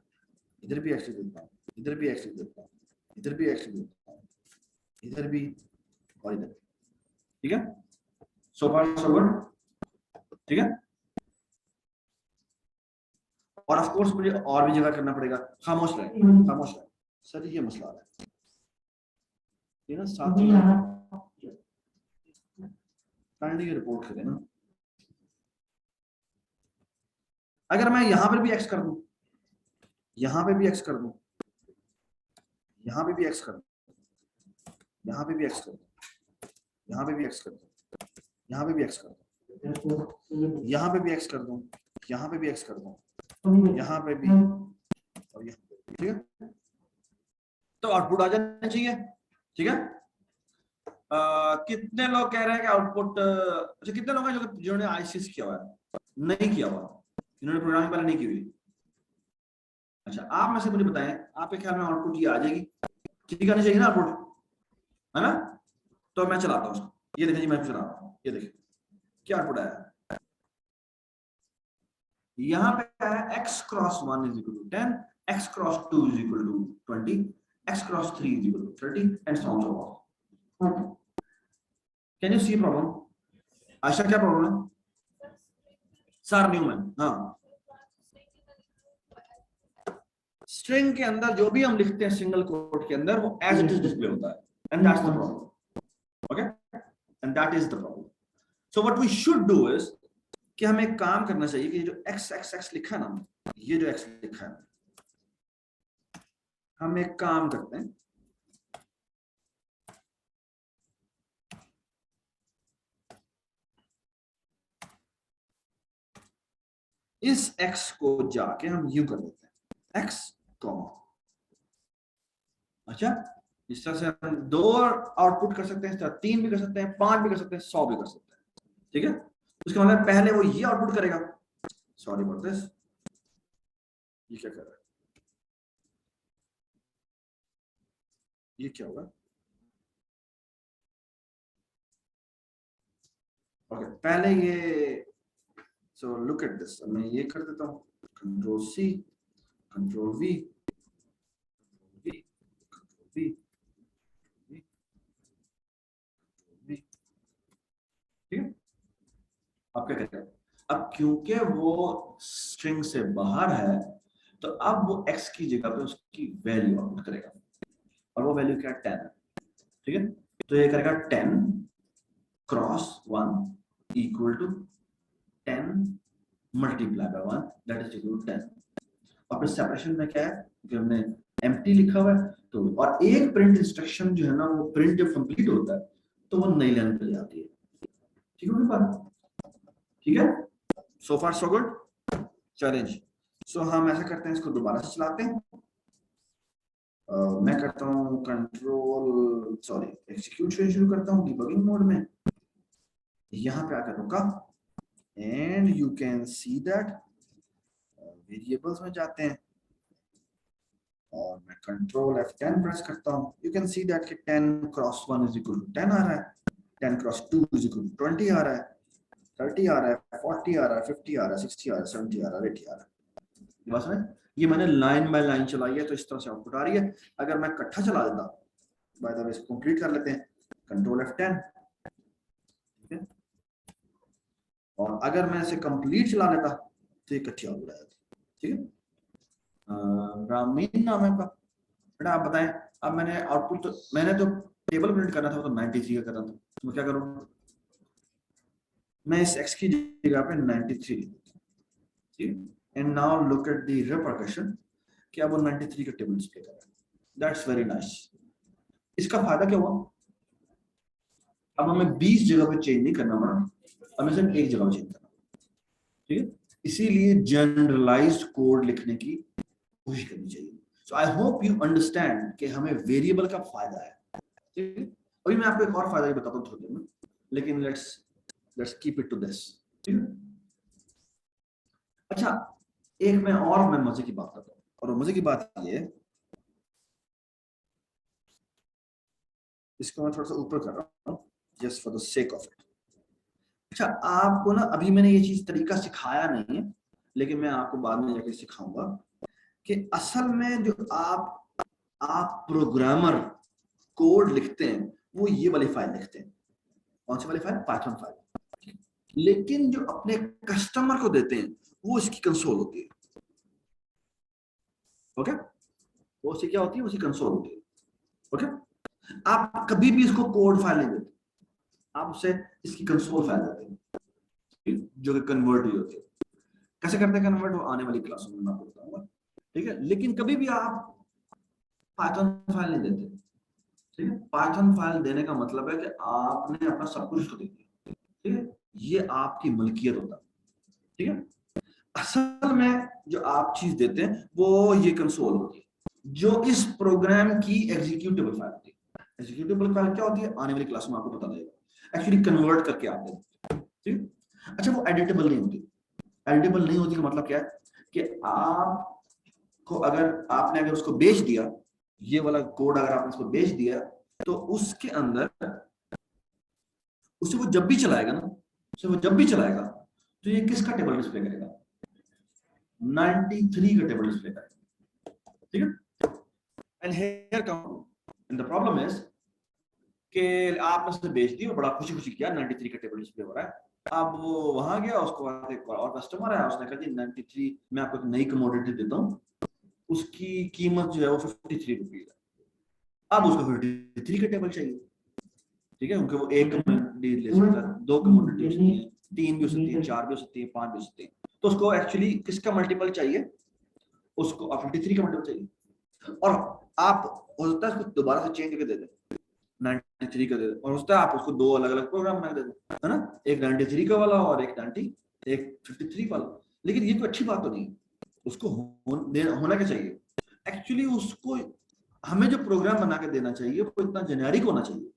इधर भी एक्स लिख देता हूं, इधर भी एक्स लिख देता हूं, इधर भी एक्स लिख देता हूं, इधर भी और इधर। ठीक है, सो फार सो गुड। ठीक है, और ऑफ कोर्स मुझे और भी जगह करना पड़ेगा। खामोश रहे, खामोश रहे सर, ये मसला है ये ना, साथ काइंडली रिपोर्ट करें ना। अगर मैं यहां पर भी एक्स कर दूं, यहां पे भी एक्स कर दूं, यहां पे भी एक्स कर दूं, यहां पे भी एक्स कर दूं, यहां पे भी एक्स कर दूं, यहां पे भी एक्स कर दूं, यहां पे भी एक्स कर दूं, यहां पे भी एक्स कर दूं, यहां पे भी और यहां पे। ठीक है, तो आउटपुट आ जाना चाहिए। ठीक है, कितने लोग कह रहे हैं कि आउटपुट, अच्छा कितने लोग हैं जो जिन्होंने आईसीएस किया हुआ है? नहीं किया हुआ, इन्होंने प्रोग्रामिंग पहले नहीं की हुई। अच्छा आप में से मुझे बताएं, आपके ख्याल में आउटपुट ये आ जाएगी? ठीक आनी चाहिए ना आउटपुट, है ना? तो मैं चलाता हूँ उसको, ये देखिए जी मैं चला रहा हूँ, ये देखिए क्या आउटपुट आया। यहाँ पे आया x cross 1 is equal to 10, x cross 2 is equal to 20, x cross 3 is equal to 30 and so on so forth. Can you see problem? Asha क्या प्रॉब्लम है? सर न्यूमैन, हाँ स्ट्रिंग के अंदर जो भी हम लिखते हैं सिंगल कोट के अंदर वो एज इट इज डिस्प्ले होता है, and that's the problem. Okay, and that is the problem. So what we should do is कि हमें एक काम करना चाहिए कि जो x x x लिखा है ना, ये जो x लिखा है, हम एक काम करते हैं, इस x को जाके हम यू कर देते हैं x कॉमा। अच्छा इस तरह से हम 2 आउटपुट कर सकते हैं, इस तरह 3 भी कर सकते हैं, 5 भी कर सकते हैं, 100 भी कर सकते हैं। ठीक है, उसके मतलब पहले वो ये आउटपुट करेगा। सॉरी अबाउट दिस, ये क्या कर रहा है, ये क्या होगा? ओके पहले ये, सो लुक एट दिस, मैं ये कर देता हूँ control C, control V, control V, ठीक है। अब क्या कहते हैं, अब क्योंकि वो स्ट्रिंग से बाहर है तो अब वो x की जगह पे उसकी वैल्यू आउटपुट करेगा और वो वैल्यू क्या 10 है। ठीक है, तो ये करेगा 10 cross 1 equal to 10 multiply by 1 that is equal to 10। और फिर सेपरेशन में क्या है कि हमने एम्प्टी लिखा हुआ है तो, और एक प्रिंट इंस्ट्रक्शन जो है ना, वो प्रिंट जब कंप्लीट होता है तो वो नई लाइन पे जाती है। ठीक है बात? ठीक है, so far so good. Challenge. सो हम ऐसा करते हैं, इसको दोबारा से चलाते हैं। मैं करता हूँ कंट्रोल, सॉरी एग्जीक्यूट से शुरू करता हूँ डिबगिंग मोड में। यहाँ पे आकर रुका and you can see that variables में जाते हैं और मैं कंट्रोल F10 प्रेस करता हूँ। यू कैन सी दैट कि 10 क्रॉस 1 इज इक्वल टू 10 आ रहा है, 10 क्रॉस 2 इज इक्वल टू 20 आ रहा है, 30 आ रहा है, 40 आ रहा है, 50 आ रहा है, 60 आ रहा है, 70 आ रहा है, 80 आ रहा है। बस है, ये मैंने लाइन बाय लाइन चलाई है तो इस तरह से आउटपुट आ रही है। अगर मैं इकट्ठा चला देता, बाय द वे इसको कंप्लीट कर लेते हैं, कंट्रोल F10, ठीक है, और अगर मैं इसे कंप्लीट चला लेता तो ये इकट्ठी आउटपुट आ जाती। ठीक है, रामीन नाम है आपका बेटा, आप बताएं। अब मैंने आउटपुट तो, मैंने जो टेबल प्रिंट करना था वो तो 93 का करना था, तो मैं क्या करूं, मैं इस x की जगह पे 93 लिख देता हूं। ठीक, and now look at the repercussion कि अब वो 93 का टेबल डिस्प्ले कर रहा है। That's very nice. इसका फायदा क्या हुआ, अब हमें 20 जगह पे चेंज नहीं करना पड़ा, हमें सिर्फ एक जगह पे चेंज करना। ठीक है, इसीलिए जनरलाइज्ड कोड लिखने की कोशिश करनी चाहिए। सो आई होप यू अंडरस्टैंड कि हमें वेरिएबल का फायदा है। ठीक है, अभी मैं आपको एक और फायदा भी बताता हूँ थोड़ी देर में, लेकिन let's keep it to this. ठीक है, अच्छा एक मैं मजे की बात करता हूँ, और मजे की बात ये है, इसको मैं थोड़ा सा ऊपर कर रहा हूँ just for the sake of it. अच्छा, आपको ना अभी मैंने ये चीज तरीका सिखाया नहीं है, लेकिन मैं आपको बाद में जाकर सिखाऊंगा कि असल में जो आप प्रोग्रामर कोड लिखते हैं वो ये वाली फाइल लिखते हैं। कौन सी वाली फाइल? Python file. लेकिन जो अपने कस्टमर को देते हैं वो इसकी कंसोल होती है। ओके, वो उसकी क्या होती है? उसकी कंसोल होती है। ओके, आप कभी भी इसको कोड फाइल नहीं देते, आप उसे इसकी कंसोल फाइल देते हैं, जो कि कन्वर्ट ही होती है। कैसे करते हैं कन्वर्ट, वो आने वाली क्लास में मैं आपको बताऊंगा। ठीक है, लेकिन कभी भी आप पाइथन फाइल नहीं देते। ठीक है, पाइथन फाइल देने का मतलब है कि आपने अपना सब कुछ उसको दे दिया। ठीक है, ये आपकी मलकियत होता है। ठीक है, असल में जो आप चीज देते हैं वो ये कंसोल होती है, जो इस प्रोग्राम की एग्जीक्यूटेबल फाइल होती है। एग्जीक्यूटेबल फाइल क्या होती है, आने वाली क्लास में आपको पता लगेगा। एक्चुअली कन्वर्ट करके आप देते हैं। ठीक, अच्छा वो एडिटेबल नहीं होती। एडिटेबल नहीं होती का मतलब क्या है कि आपको अगर उसको बेच दिया, ये वाला कोड अगर आपने उसको बेच दिया, तो उसके अंदर उसे वो जब भी चलाएगा ना, उसे वो जब भी चलाएगा तो ये किसका टेबल डिस्प्ले करेगा? 93 का टेबल डिस्प्ले करेगा। ठीक है, and here come and the problem is कि आपने उसे बेच दी और बड़ा खुशी खुशी किया 93 का टेबल डिस्प्ले हो रहा है। अब वो वहां गया, उसको एक और कस्टमर आया, उसने कहा जी 93 मैं आपको एक नई कमोडिटी देता हूँ, उसकी कीमत जो है वो 53 रुपीज है। अब उसको 53 का टेबल चाहिए। ठीक है, उनके वो एक कमोडिटी ले सकता है, दो कमोडिटी हो सकती है, तीन भी हो सकती है, चार भी हो सकती है, पांच भी हो सकती है। तो उसको एक्चुअली किसका मल्टीपल चाहिए? उसको 53 का मल्टीपल चाहिए। और आप हो सकता है उसको दोबारा से चेंज करके दे दें, 93 का दे दें, और हो सकता है आप उसको दो अलग अलग प्रोग्राम बना दे दें, है ना, एक 93 का वाला और एक 53 वाला। लेकिन ये कोई अच्छी बात तो नहीं, उसको होना क्या चाहिए एक्चुअली, उसको हमें जो प्रोग्राम बना के देना चाहिए वो इतना जेनेरिक होना चाहिए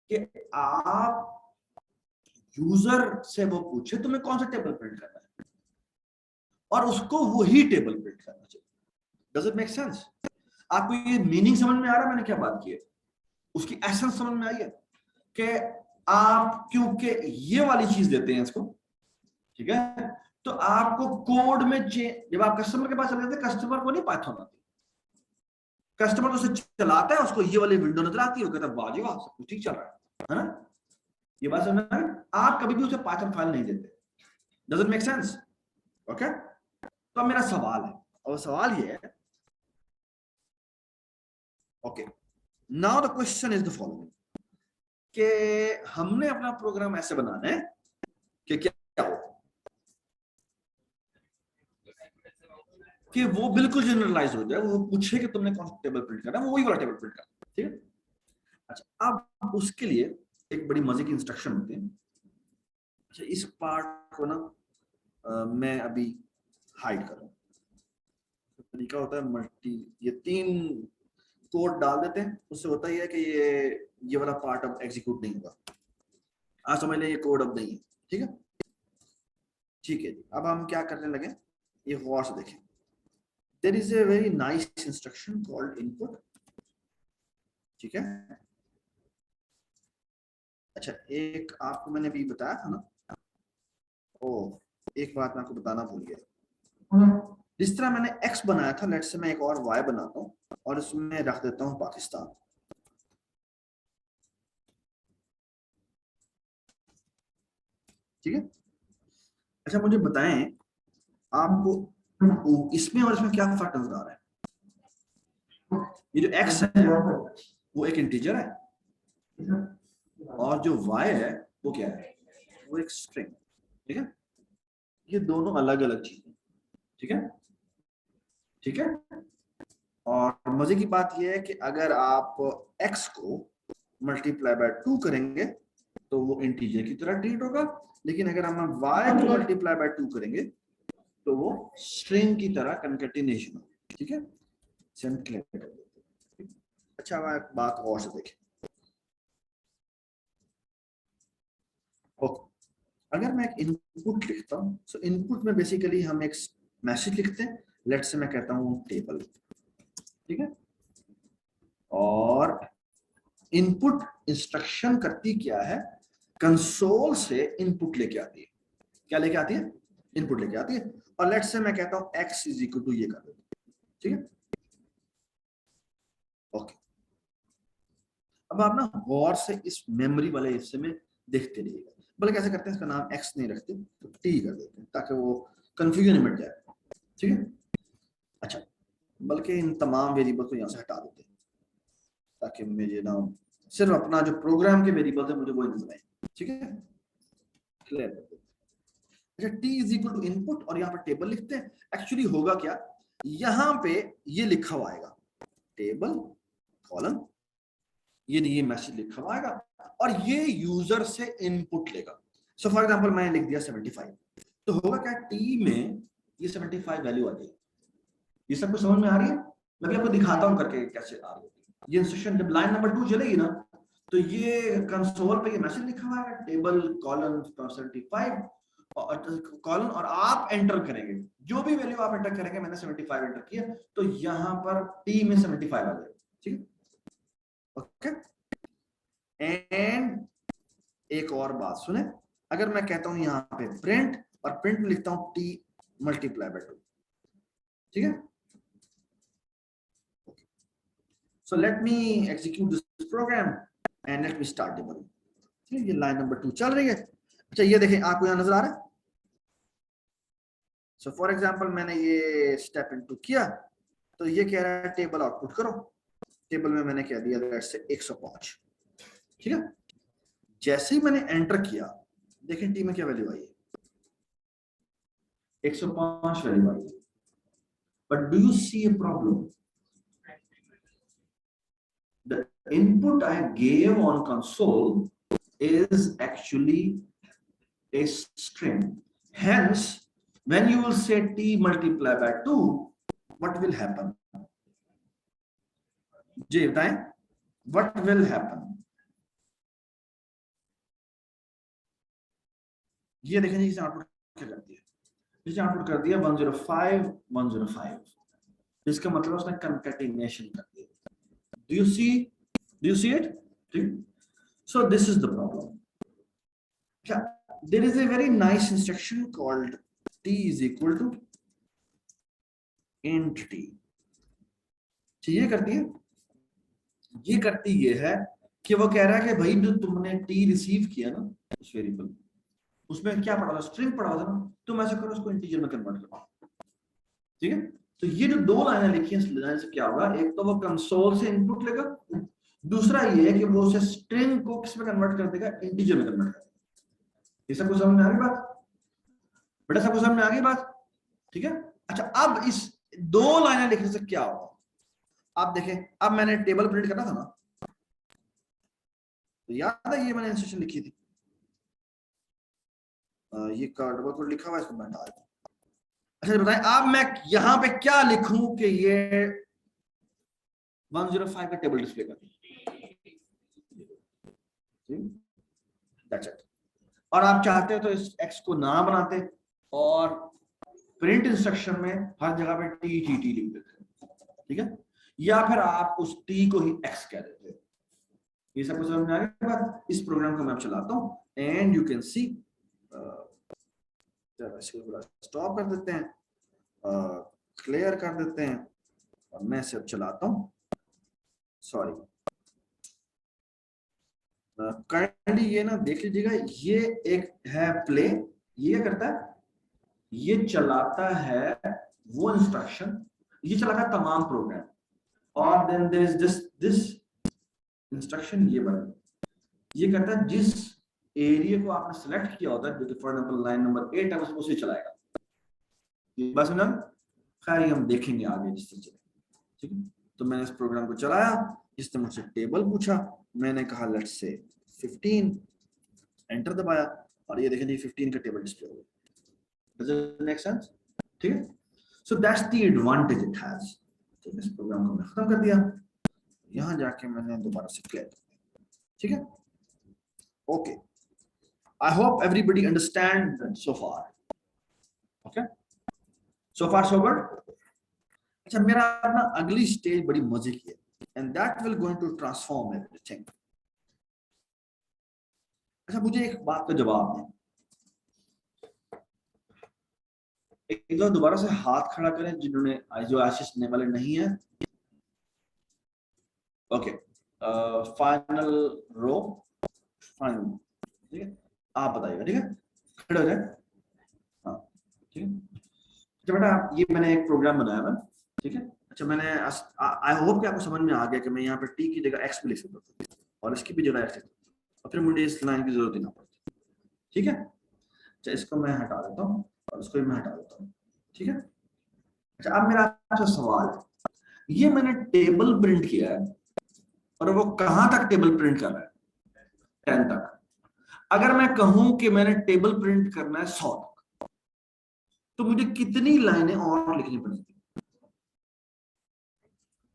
कि आप यूजर से वो पूछे तुम्हें कौन सा टेबल प्रिंट करना है और उसको वही टेबल प्रिंट करना चाहिए। Does it make sense? आपको ये मीनिंग समझ में आ रहा है मैंने क्या बात की है? उसकी एसेंस समझ में आई है कि आप क्योंकि ये वाली चीज देते हैं इसको, ठीक है, तो आपको कोड में जब आप कस्टमर के पास चले जाते हैं, कस्टमर को नहीं पाइथन आती, कस्टमर तो उसे चलाता है, उसको ये वाली विंडो नजर आती है, वो कहता है वाह जी वाह सब कुछ ठीक चल रहा है ना? ये बात समझ में? आप कभी भी उसे पाइथन फाइल नहीं देते। Does it make sense? Okay, तो अब मेरा सवाल है, और सवाल ये है, okay now the question is the following, कि हमने अपना प्रोग्राम ऐसे बनाना है कि क्या हो, कि वो बिल्कुल जनरलाइज हो जाए, वो पूछे कि तुमने कौन सा टेबल प्रिंट करना है, वो वही वाला टेबल प्रिंट करना है, ठीक है। अच्छा, अब उसके लिए एक बड़ी मजे की इंस्ट्रक्शन होती है। अच्छा, इस पार्ट को ना मैं अभी हाइड करूँ। तो तरीका होता है मल्टी, ये 3 कोड डाल देते हैं, उससे होता ही है कि ये वाला पार्ट अब एग्जीक्यूट नहीं होगा। आज समझ लें ये कोड अब नहीं है, ठीक है। ठीक है जी, अब हम क्या करने लगे, ये गौर से देखें। There is a very nice instruction called input, ठीक है। अच्छा, एक आपको मैंने अभी बताया था ना, ओ एक बात मैं आपको बताना भूल गया। जिस तरह मैंने x बनाया था, लेट्स से मैं एक और y बनाता हूँ और इसमें रख देता हूँ पाकिस्तान, ठीक है। अच्छा, मुझे बताएं आपको इसमें और इसमें क्या फर्क नजर आ रहा है। ये जो x है वो एक इंटीजर है, और जो y है वो क्या है, वो एक स्ट्रिंग, ठीक है। ये दोनों अलग अलग चीजें, ठीक है, ठीक है। और मजे की बात यह है कि अगर आप x को मल्टीप्लाई बाय 2 करेंगे तो वो इंटीजर की तरह ट्रीट होगा, लेकिन अगर हम y को मल्टीप्लाई बाय 2 करेंगे तो वो स्ट्रिंग की तरह कंकैटिनेशन होगा, ठीक है। अच्छा, अब एक बात और से देखें। ओके, अगर मैं एक इनपुट लिखता हूं, तो इनपुट में बेसिकली हम एक मैसेज लिखते हैं, लेट्स से मैं कहता हूं टेबल, ठीक है। और इनपुट इंस्ट्रक्शन करती क्या है, कंसोल से इनपुट लेके आती है। क्या लेके आती है, इनपुट लेके आती है। और लेट्स से मैं कहता हूं x इज इक्वल टू ये कर देता हूं, ठीक है। ओके, अब आप ना गौर से इस मेमोरी वाले हिस्से में देखते रहिएगा। बल्कि कैसे करते हैं, इसका नाम x नहीं रखते तो t कर देते हैं ताकि वो कंफ्यूजन मिट जाए, ठीक है। अच्छा, बल्कि इन तमाम वेरिएबल को यहाँ से हटा देते हैं ताकि मुझे ना सिर्फ अपना जो प्रोग्राम के वेरिएबल है मुझे वो नजर आए, ठीक है। क्लियर कर देते हैं। अच्छा, t is equal to input और यहाँ पर टेबल लिखते हैं। एक्चुअली होगा क्या, यहाँ पे ये लिखा हुआ आएगा टेबल कॉलम, ये मैसेज लिखा हुआ आएगा और ये यूजर से इनपुट लेगा। सो फॉर एग्जांपल मैंने लिख दिया 75, तो होगा क्या, टी में ये 75 वैल्यू आ जाएगी। ये सब कुछ समझ में आ रही है, मैं भी आपको दिखाता हूं करके कैसे आ रही है। ये इंस्ट्रक्शन जब लाइन नंबर 2 चलेगी ना, तो ये कंसोल पे ये मैसेज लिखा हुआ है टेबल कॉलन 75 कॉलन, और आप एंटर करेंगे जो भी वैल्यू आप एंटर करेंगे। मैंने 75 एंटर किया तो यहां पर टी में 75 आ जाएगा, ठीक है। ओके, एंड एक और बात सुने, अगर मैं कहता हूं यहां पे प्रिंट और प्रिंट में लिखता हूं टी मल्टीप्लाई बाय 2, ठीक है। So let me execute this program and let me start debugging. ठीक है, ये लाइन नंबर 2 चल रही है। अच्छा, ये देखें, आपको यहां नजर आ रहा है। सो फॉर एग्जांपल मैंने ये स्टेप इनटू किया तो ये कह रहा है टेबल आउटपुट करो। टेबल में मैंने कह दिया लेट्स से 105, ठीक है। जैसे ही मैंने एंटर किया, देखें टी में क्या वैल्यू आई है, 105 वैल्यू आई है। But do you see a problem, the input I gave on console is actually a string. Hence, when you will say t multiplied by 2, what will happen? जी बताएं, what will happen? ये देखें जी, output क्या करती है, जिसे output कर दिया 105 105, इसका मतलब उसने कंकैटिनेशन कर दिया। Do you see it? So this is the problem. There is a very nice instruction called t is equal to int t. ये करती ये है कि वो कह रहा है कि भाई जो तुमने t रिसीव किया ना उस वेरिएबल, उसमें क्या पड़ा था, स्ट्रिंग पड़ा था ना, तुम ऐसा करो उसको इंटीजर में कन्वर्ट करो, ठीक है। तो ये जो 2 लाइनें लिखी हैं, इस लाइन से क्या होगा, एक तो वो कंसोल से इनपुट लेगा, दूसरा ये है कि वो उसे स्ट्रिंग को किस में कन्वर्ट कर देगा, इंटीजर में कन्वर्ट कर देगा। ये सब कुछ समझ में आ गई बात बेटा, सब कुछ समझ में आ गई बात, ठीक है। अच्छा, अब इस दो लाइनें लिखने से क्या होगा आप देखें। अब मैंने टेबल प्रिंट करना था ना, तो याद है ये मैंने इंस्ट्रक्शन लिखी थी, ये डबल कोड लिखा हुआ है, इसको मैं हटा देता हूं। अच्छा बताएं अब मैं यहां पे क्या लिखूं कि ये 105 का टेबल डिस्प्ले कर, दैट्स इट। और आप चाहते हो तो इस एक्स को ना बनाते और प्रिंट इंस्ट्रक्शन में हर जगह पे टी टी टी लिख देते, ठीक है, या फिर आप उस टी को ही एक्स कह देते हैं। ये सब कुछ समझ में आ गया। इस प्रोग्राम को मैं चलाता हूं and you can C, stop कर देते हैं, क्लियर कर देते हैं और मैं इसे चलाता हूं। सॉरी काइंडली ये ना देख लीजिएगा, ये एक है प्ले, ये क्या करता है, ये चलाता है वो इंस्ट्रक्शन, ये चलाता है तमाम प्रोग्राम, और then there is this instruction, ये बना, ये कहता है जिस एरिया को आपने सेलेक्ट किया होता है, जो कि फॉर एग्जांपल लाइन नंबर 8 है, उसको उसे चलाएगा। ये बस ना, खैर ये हम देखेंगे आगे जिस तरह चले, ठीक है। तो मैंने इस प्रोग्राम को चलाया, इसने मुझसे टेबल पूछा, मैंने कहा लेट्स से 15, एंटर दबाया और ये देखें जी 15 का टेबल डिस्प्ले हो गया। Does it make sense? ठीक है, so that's the advantage it has. तो इस प्रोग्राम को मैं खत्म कर दिया, यहां जाके मैंने दोबारा से क्लियर कर दिया, ठीक है। Okay, I hope everybody understand so far. Okay, so far so good. अच्छा मेरा ना अगली स्टेज बड़ी मजे की है, and that will going to transform everything. अच्छा मुझे एक बात का जवाब दें, एक बार दोबारा से हाथ खड़ा करें जिन्होंने, जो आशीष देने वाले नहीं है। ओके, फाइनल रो, फाइनल, ठीक है, आप बताइएगा, ठीक है, खड़े हो जाए। हाँ ठीक है। अच्छा बेटा ये मैंने एक प्रोग्राम बनाया है, ठीक है। अच्छा मैंने आई होप कि आपको समझ में आ गया कि मैं यहाँ पर टी की जगह एक्स भी लिख सकता हूँ और इसकी भी जगह एक्स लिख सकता हूँ, और फिर मुझे इस लाइन की जरूरत ही ना पड़ती, ठीक है। अच्छा इसको मैं हटा देता हूँ और इसको भी मैं हटा देता हूँ, ठीक है। अच्छा अब मेरा आपसे सवाल है, ये मैंने टेबल प्रिंट किया है और वो कहां तक टेबल प्रिंट कर रहा है, 10 तक। अगर मैं कहूं कि मैंने टेबल प्रिंट करना है 100 तक, तो मुझे कितनी लाइनें और लिखनी पड़ेगी?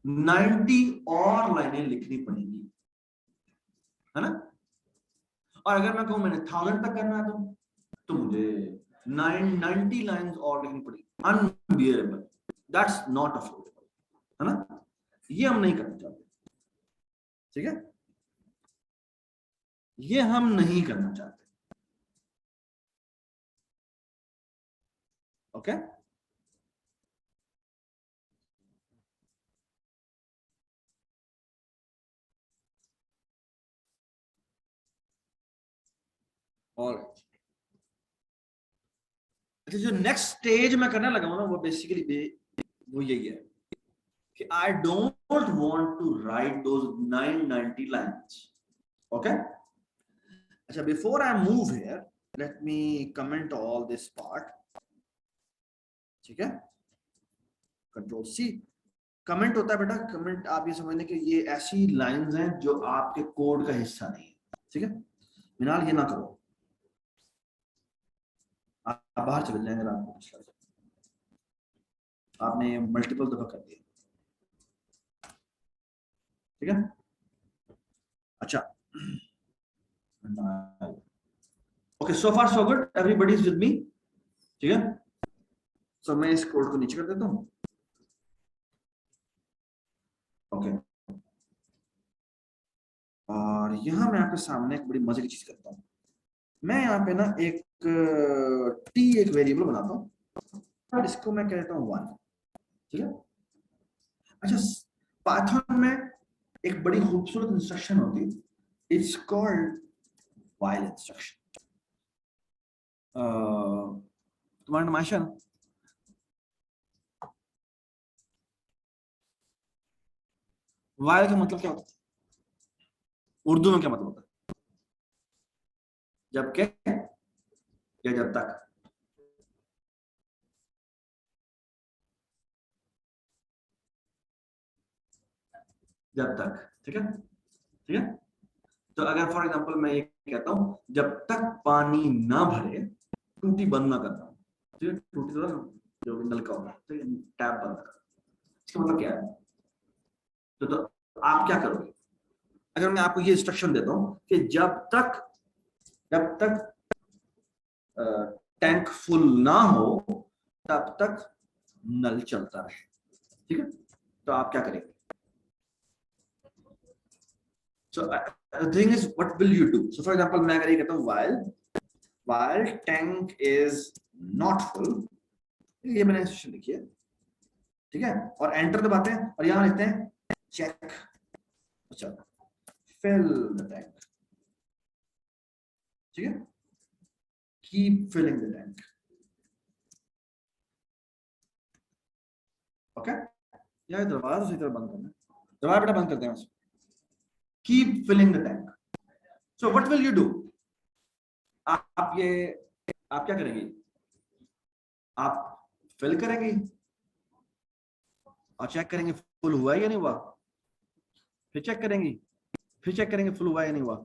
90 और लाइनें लिखनी पड़ेंगी, है ना। और अगर मैं कहूं मैंने 1000 तक करना है तो मुझे 90 लाइंस और लिखनी पड़ेगी। अनबियरेबल, दैट्स नॉट अफोर्डेबल, है ना, ये हम नहीं करना चाहते, ठीक है, ये हम नहीं करना चाहते। Okay alright. अच्छा जो नेक्स्ट स्टेज मैं करने लगा हूं ना, वो बेसिकली वो यही है कि I don't want to write those 990 lines. Okay, अच्छा before I move here let me comment all this part, ठीक है। कंट्रोल सी, कमेंट होता है बेटा, कमेंट आप ये समझ लें कि ये ऐसी लाइंस हैं जो आपके कोड का हिस्सा नहीं है, ठीक है। मिनाल ये ना करो, आप बाहर चले जाएंगे रात को, आपने मल्टीपल दफा कर दिया, ठीक है। अच्छा okay, so far so good, everybody is with me, ठीक है। सो मैं इस कोड को नीचे कर देता हूं, ओके। और यहां मैं आपके सामने एक बड़ी मजे की चीज करता हूं, मैं यहाँ पे ना एक टी एक वेरिएबल बनाता हूँ और इसको मैं कहता हूँ 1, ठीक है। अच्छा पाइथन में एक बड़ी खूबसूरत इंस्ट्रक्शन होती है, इट्स कॉल्ड व्हाइल इंस्ट्रक्शन। तुम्हारा नमाशा, व्हाइल का मतलब क्या होता है उर्दू में, क्या मतलब होता है? जब के या जब तक? जब तक, ठीक है, ठीक है। तो अगर फॉर एग्जांपल मैं ये कहता हूं जब तक पानी ना भरे टूटी बंद ना करना, ठीक है, टूटी तो जो भी नल का होगा, ठीक है, टैप बंद करना, इसका मतलब क्या है? तो आप क्या करोगे अगर मैं आपको ये इंस्ट्रक्शन देता हूं कि जब तक टैंक फुल ना हो तब तक नल चलता रहे, ठीक है, तो आप क्या करेंगे? So the thing is, what will you do? So for example, मैं अगर ये कहता हूँ while tank is not full, ये मैंने इंस्ट्रक्शन लिखी है, ठीक है, और एंटर दबाते हैं और यहां लिखते हैं चेक, अच्छा, fill the tank, ठीक है, keep filling the tank, okay, या दरवाजा उसी तरह बंद करना है, दरवाजा बेटा बंद करते हैं उसको, keep filling the tank. So what will you do? आप क्या करेंगे? आप फिल करेंगे और चेक करेंगे फुल हुआ है या नहीं हुआ, फिर चेक करेंगे फुल हुआ है या नहीं हुआ,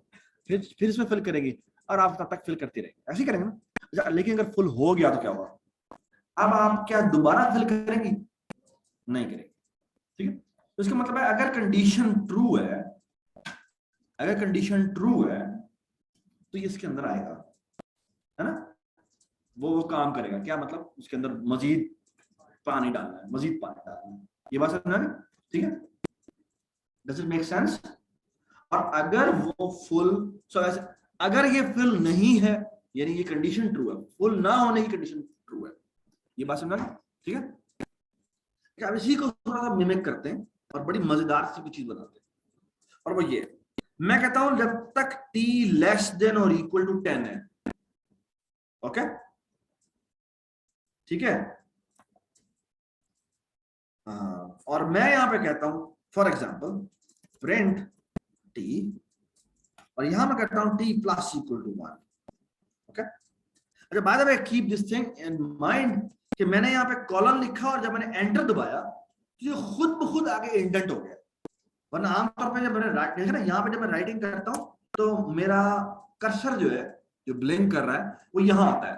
फिर इसमें फिल करेंगे और आप तब तक फिल करते रहेंगे, ऐसे ही करेंगे ना। अच्छा, लेकिन अगर फुल हो गया तो क्या होगा? अब आप क्या दोबारा फिल करेंगे? नहीं करेंगे, ठीक है। तो इसका मतलब है अगर कंडीशन ट्रू है तो ये इसके अंदर आएगा, है ना, वो काम करेगा, क्या मतलब उसके अंदर मजीद पानी डालना है, ये बात समझ में, ठीक है, डज इट मेक सेंस? और अगर वो फुल, अगर ये फिल नहीं है यानी ये कंडीशन ट्रू है, फुल ना होने की कंडीशन ट्रू है, ये बात समझ में, ठीक है। अब इसी को थोड़ा सा मिमिक करते हैं और बड़ी मजेदार सी चीज बनाते हैं, और वो ये, मैं कहता हूं जब तक t लेस देन और इक्वल टू 10 है, ओके, ठीक है, और मैं यहां पे कहता हूं फॉर एग्जांपल प्रिंट t, और यहां मैं कहता हूं t plus equal to 1, okay. अच्छा, by the way keep this thing in mind कि मैंने यहां पे कॉलन लिखा और जब मैंने एंटर दबाया तो ये खुद ब खुद आगे इंडेंट हो गया, वरना आमतौर पे जब मैंने राइट देखा ना, यहाँ पे जब मैं राइटिंग करता हूं तो मेरा कर्सर जो है जो ब्लिंक कर रहा है वो यहां आता है,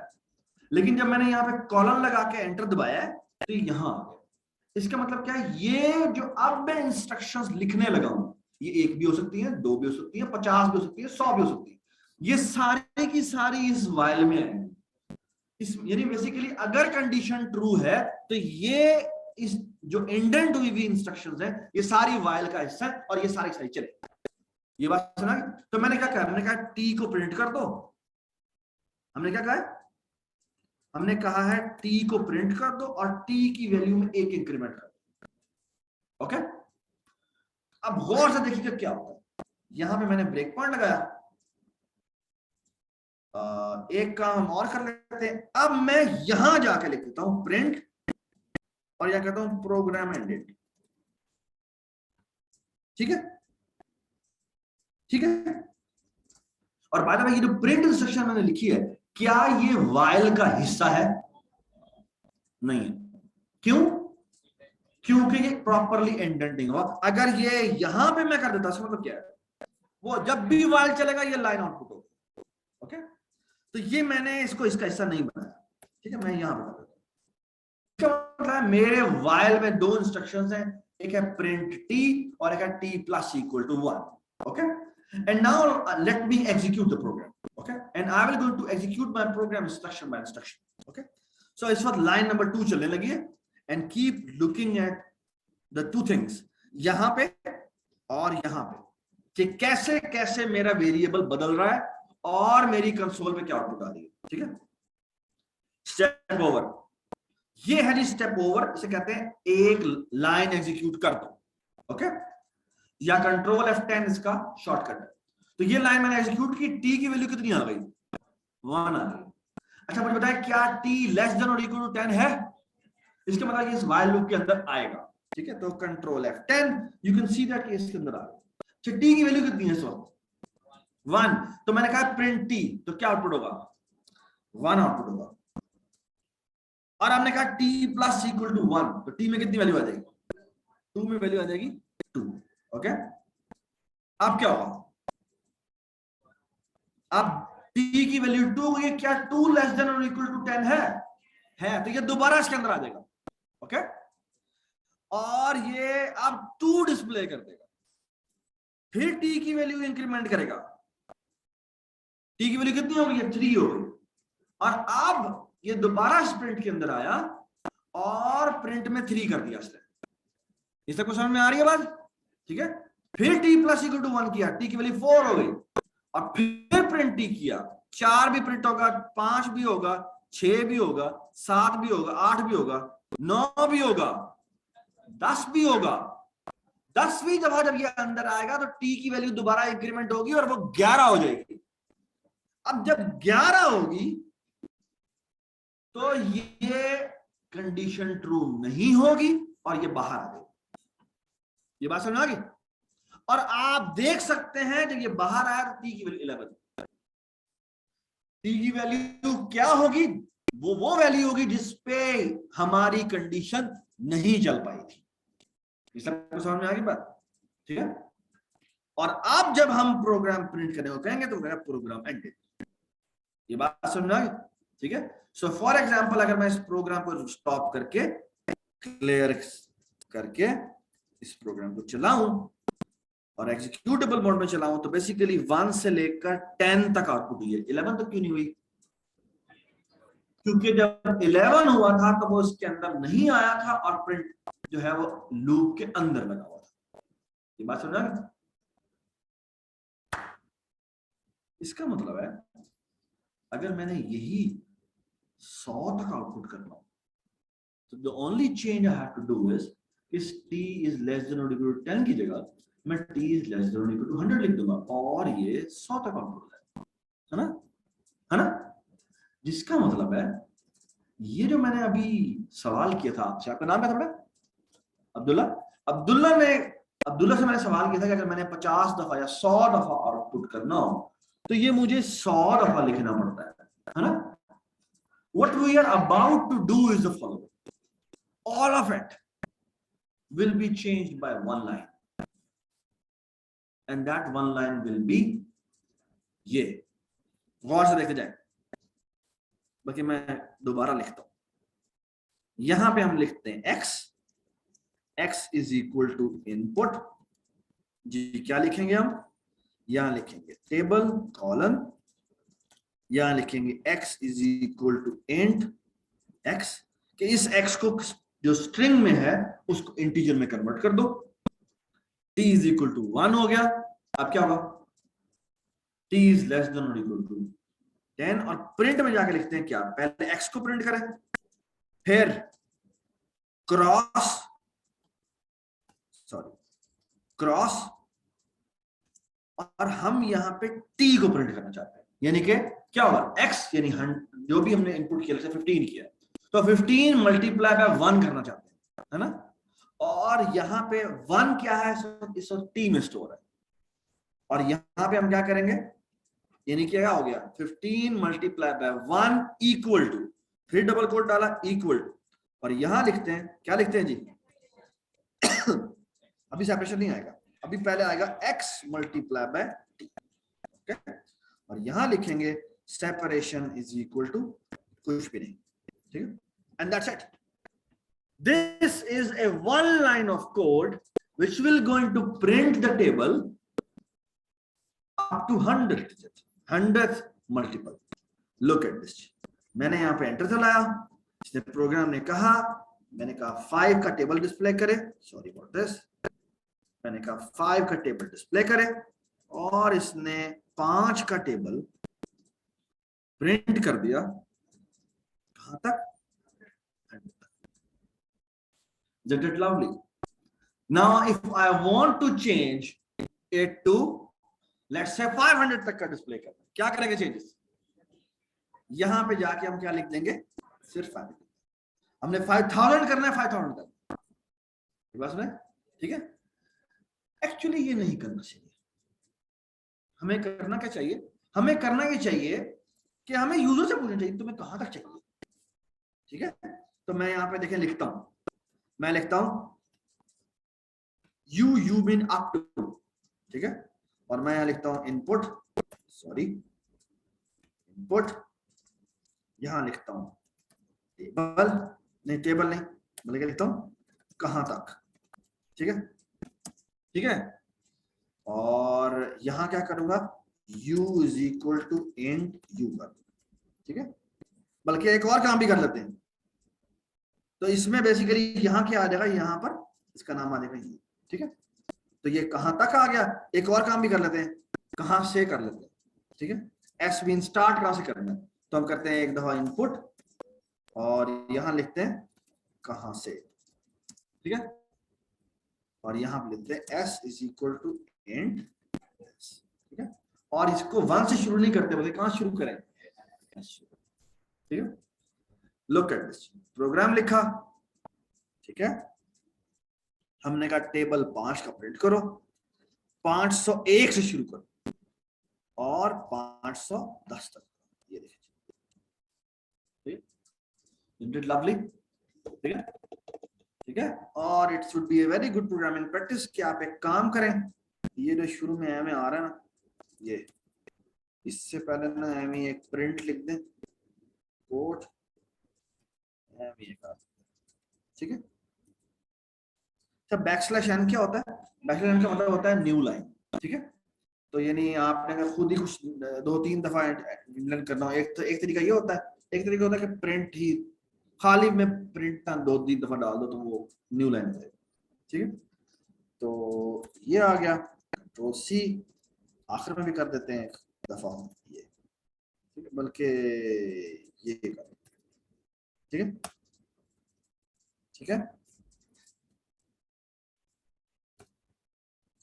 लेकिन जब मैंने यहाँ पे कॉलन लगा के एंटर दबाया है तो यहां आ गया। इसका मतलब क्या है? ये जो अब मैं इंस्ट्रक्शंस लिखने लगा हूं, ये 1 भी हो सकती है, 2 भी हो सकती है, 50 भी हो सकती है, 100 भी हो सकती है, ये सारी की सारी इस वाइल में है। इस यानी बेसिकली अगर कंडीशन ट्रू है तो ये इस जो इंडेंट हुई हुई इंस्ट्रक्शंस है ये सारी वाइल का हिस्सा है और ये सारी सारी चले, ये बात सुना। तो मैंने क्या कहा? मैंने कहा टी को प्रिंट कर दो, हमने क्या कहा? हमने कहा है टी को प्रिंट कर दो और टी की वैल्यू में 1 इंक्रीमेंट कर दो, ओके। अब गौर से देखिएगा क्या होता है, यहां पे मैंने ब्रेक पॉइंट लगाया, एक काम हम और कर लेते हैं, अब मैं यहां जाके लिख देता हूं प्रिंट और यह कहता हूं प्रोग्राम एंडेड, ठीक है, ठीक है। और बाद में ये जो प्रिंट इंस्ट्रक्शन मैंने लिखी है, क्या ये वाइल का हिस्सा है? नहीं है। क्यों? क्योंकि ये प्रॉपरली इंडेंटिंग हुआ। अगर ये यहां पे मैं कर देता इसका मतलब क्या है? वो जब भी वाइल चलेगा ये लाइन आउटपुट होगा, ओके। तो ये मैंने इसको इसका हिस्सा नहीं बनाया, ठीक है, मैं यहां बता देता हूं। मतलब मेरे वाइल में 2 इंस्ट्रक्शंस हैं, एक है प्रिंट टी और एक है T plus equal to 1, okay. And now let me execute the program, okay? And I will going to execute my program instruction by instruction, okay? So इस वक्त line number 2 चलने लगी है, and keep looking at the 2 things, यहां पे और यहां पे, कि कैसे कैसे मेरा वेरिएबल बदल रहा है और मेरी कंसोल पे क्या आउटपुट आ रही है, ठीक है। स्टेप ओवर, ये है जी स्टेप ओवर, इसे कहते हैं एक लाइन एग्जीक्यूट कर दो, ओके, या कंट्रोल F10 इसका शॉर्टकट है। तो ये लाइन मैंने एग्जीक्यूट की, टी की वैल्यू कितनी आ गई? 1 आ गई। अच्छा मुझे बताया क्या टी लेस देन और इक्वल टू 10 है? इसके मतलब ये इस व्हाइल लूप के अंदर आएगा, ठीक है। तो control F10, you can see that ये इसके अंदर आ गया। अच्छा टी की वैल्यू कितनी है? 1। तो मैंने कहा प्रिंट टी, तो क्या आउटपुट होगा? 1 आउटपुट होगा। और हमने कहा टी प्लस इक्वल टू 1, तो टी में कितनी वैल्यू आ जाएगी? 2 में वैल्यू आ जाएगी 2, ओके, अब क्या होगा, अब t की वैल्यू 2 होगी, क्या 2 लेस देन और इक्वल टू 10 है, तो ये दोबारा इसके अंदर आ जाएगा। ओके, और ये अब 2 डिस्प्ले कर देगा, फिर t की वैल्यू इंक्रीमेंट करेगा, t की वैल्यू कितनी होगी, 3 हो गई, और अब ये दोबारा प्रिंट के अंदर आया और प्रिंट में 3 कर दिया इसने। इस तक समझ में आ रही है बात? ठीक है, फिर t प्लस इक्वल टू 1 किया, t की वैल्यू 4 हो गई, और फिर प्रिंट t किया, 4 भी प्रिंट होगा, 5 भी होगा, 6 भी होगा, 7 भी होगा, 8 भी होगा, 9 भी होगा, 10 भी होगा। 10वीं दफा जब ये अंदर आएगा तो t की वैल्यू दोबारा इंक्रीमेंट होगी और वो 11 हो जाएगी। अब जब 11 होगी तो ये कंडीशन ट्रू नहीं होगी और ये बाहर आ गई। ये बात समझ आ गई? और आप देख सकते हैं जब ये बाहर आया तो t की वैल्यू 11, t की वैल्यू क्या होगी, वो वैल्यू होगी जिसपे हमारी कंडीशन नहीं चल पाई थी। सबको समझ में आ गई बात? ठीक है, और अब जब हम प्रोग्राम प्रिंट करने को कहेंगे तो प्रोग्राम एंडेड। ये बात समझ में आ गई? ठीक है, सो फॉर एग्जांपल अगर मैं इस प्रोग्राम को स्टॉप करके क्लियर करके इस प्रोग्राम को चलाऊं और एग्जीक्यूटेबल मोड में चलाऊं तो बेसिकली 1 से लेकर 10 तक आउटपुट हुई है। 11 तक क्यों नहीं हुई? क्योंकि जब 11 हुआ था तो वो इसके अंदर नहीं आया था और प्रिंट जो है वो लूप के अंदर लगा हुआ था। ये बात समझा? इसका मतलब है अगर मैंने यही 100 तक आउटपुट करना हो तो the only change I have to do is इस t इज लेस देन और इक्वल टू 10 की जगह मैं t इज लेस देन और इक्वल टू 100 लिख दूंगा और ये 100 तक आउटपुट हो जाएगा, है ना? जिसका मतलब है ये जो मैंने अभी सवाल किया था आपसे, आपका नाम क्या था बेटा? अब्दुल्ला। अब्दुल्ला से मैंने सवाल किया था कि अगर मैंने 50 दफा या 100 दफा आउटपुट करना हो तो ये मुझे 100 दफा लिखना पड़ता है ना? What we are about to do is the following. All of it will be changed by one line. And that one line will be ये। गौर से देखे जाए, बाकी मैं दोबारा लिखता हूं। यहां पे हम लिखते हैं x is equal to input G. क्या लिखेंगे हम? यहां लिखेंगे टेबल कॉलम, यहां लिखेंगे x is equal to int x, कि इस x को जो स्ट्रिंग में है उसको इंटीजर में कन्वर्ट कर दो। t इज इक्वल टू 1 हो गया। अब क्या होगा? t इज लेस देन और इक्वल टू 10 और प्रिंट में जाके लिखते हैं क्या? पहले x को प्रिंट करें, फिर क्रॉस और हम यहां पे t को प्रिंट करना चाहते हैं, यानी कि क्या होगा? x यानी जो भी हमने इनपुट किया, 15 किया तो 15 मल्टीप्लाई बाय 1 करना चाहते हैं, है ना? और यहां पे 1 क्या है? इस t में स्टोर है, और यहां पे हम क्या करेंगे? यानी क्या हो गया? 15 मल्टीप्लाई बाय 1 इक्वल टू, फिर डबल कोट डाला इक्वल टू, और यहां लिखते हैं क्या? लिखते हैं जी अभी सेपरेशन नहीं आएगा, अभी पहले आएगा x multiply bye t, okay? और यहां लिखेंगे सेपरेशन इज इक्वल टू कुछ भी नहीं, ठीक है? And that's it. This is a one line of code which will going to print the table up to 100th multiple. Look at this. मैंने यहां पे एंटर चलाया, इसने प्रोग्राम ने कहा, मैंने कहा 5 का टेबल डिस्प्ले करे, सॉरी अबाउट दिस, मैंने कहा 5 का टेबल डिस्प्ले करे और इसने 5 का टेबल प्रिंट कर दिया। कहां तक? Is it lovely? Now if I want to change it to let's say 500 तक का डिस्प्ले करना, क्या करेंगे चेंजेस? यहां पे जाके हम क्या लिख देंगे? सिर्फ 500। हमने 5000 करना है, 5000 तक, बस में, ठीक है? एक्चुअली ये नहीं करना चाहिए। हमें करना क्या चाहिए? हमें करना ये चाहिए कि हमें यूजर से पूछना चाहिए तुम्हें कहां तक चाहिए, ठीक है? तो मैं यहां पे देखें लिखता हूं, मैं लिखता हूं यू मीन अप टू, ठीक है। और मैं यहां लिखता हूं इनपुट, सॉरी इनपुट, यहां लिखता हूं टेबल, नहीं टेबल नहीं, बल्कि लिखता हूं कहां तक, ठीक है, ठीक है। और यहां क्या करूंगा, u is equal to int U कर, ठीक है। बल्कि एक और काम भी कर लेते हैं, तो इसमें बेसिकली यहां क्या आ जाएगा, यहां पर इसका नाम आ जाएगा यू, ठीक है। तो ये कहां तक आ गया, एक और काम भी कर लेते हैं, कहां से कर लेते हैं, ठीक है। एस मीन स्टार्ट कहां से करना है, तो हम करते हैं एक दफा इनपुट और यहां लिखते हैं कहां से, ठीक है। और यहां पे लिखते हैं S is equal to end, ठीक है। और इसको वन से शुरू नहीं करते, बोले कहां शुरू करें, ठीक है। लुक एट दिस, प्रोग्राम लिखा, ठीक है। हमने कहा टेबल 5 का प्रिंट करो, 501 से शुरू करो और 510 तक, ये देखिए, लवली, ठीक है, ठीक है। और it should be a very good programming practice कि आप एक काम करें, ये जो शुरू में एम आ रहा है ना, ये इससे पहले ना एम एक प्रिंट लिख दें, कोड एम, ठीक है। अच्छा, बैकस्लैश एन क्या होता है, बैकस्लैश एन का मतलब होता है न्यू लाइन, ठीक है। तो यानी आपने खुद ही कुछ 2-3 दफा लर्न करना हो, एक तरीका ये होता है, एक तरीका होता है कि प्रिंट ही खाली में प्रिंट ना 2-3 दफा डाल दो तो वो न्यू लाइन हो जाएगी, ठीक है। तो ये आ गया, कंट्रोल सी, आखिर में भी कर देते हैं एक दफा ये, ठीक है, बल्कि ये कर, ठीक है, ठीक है,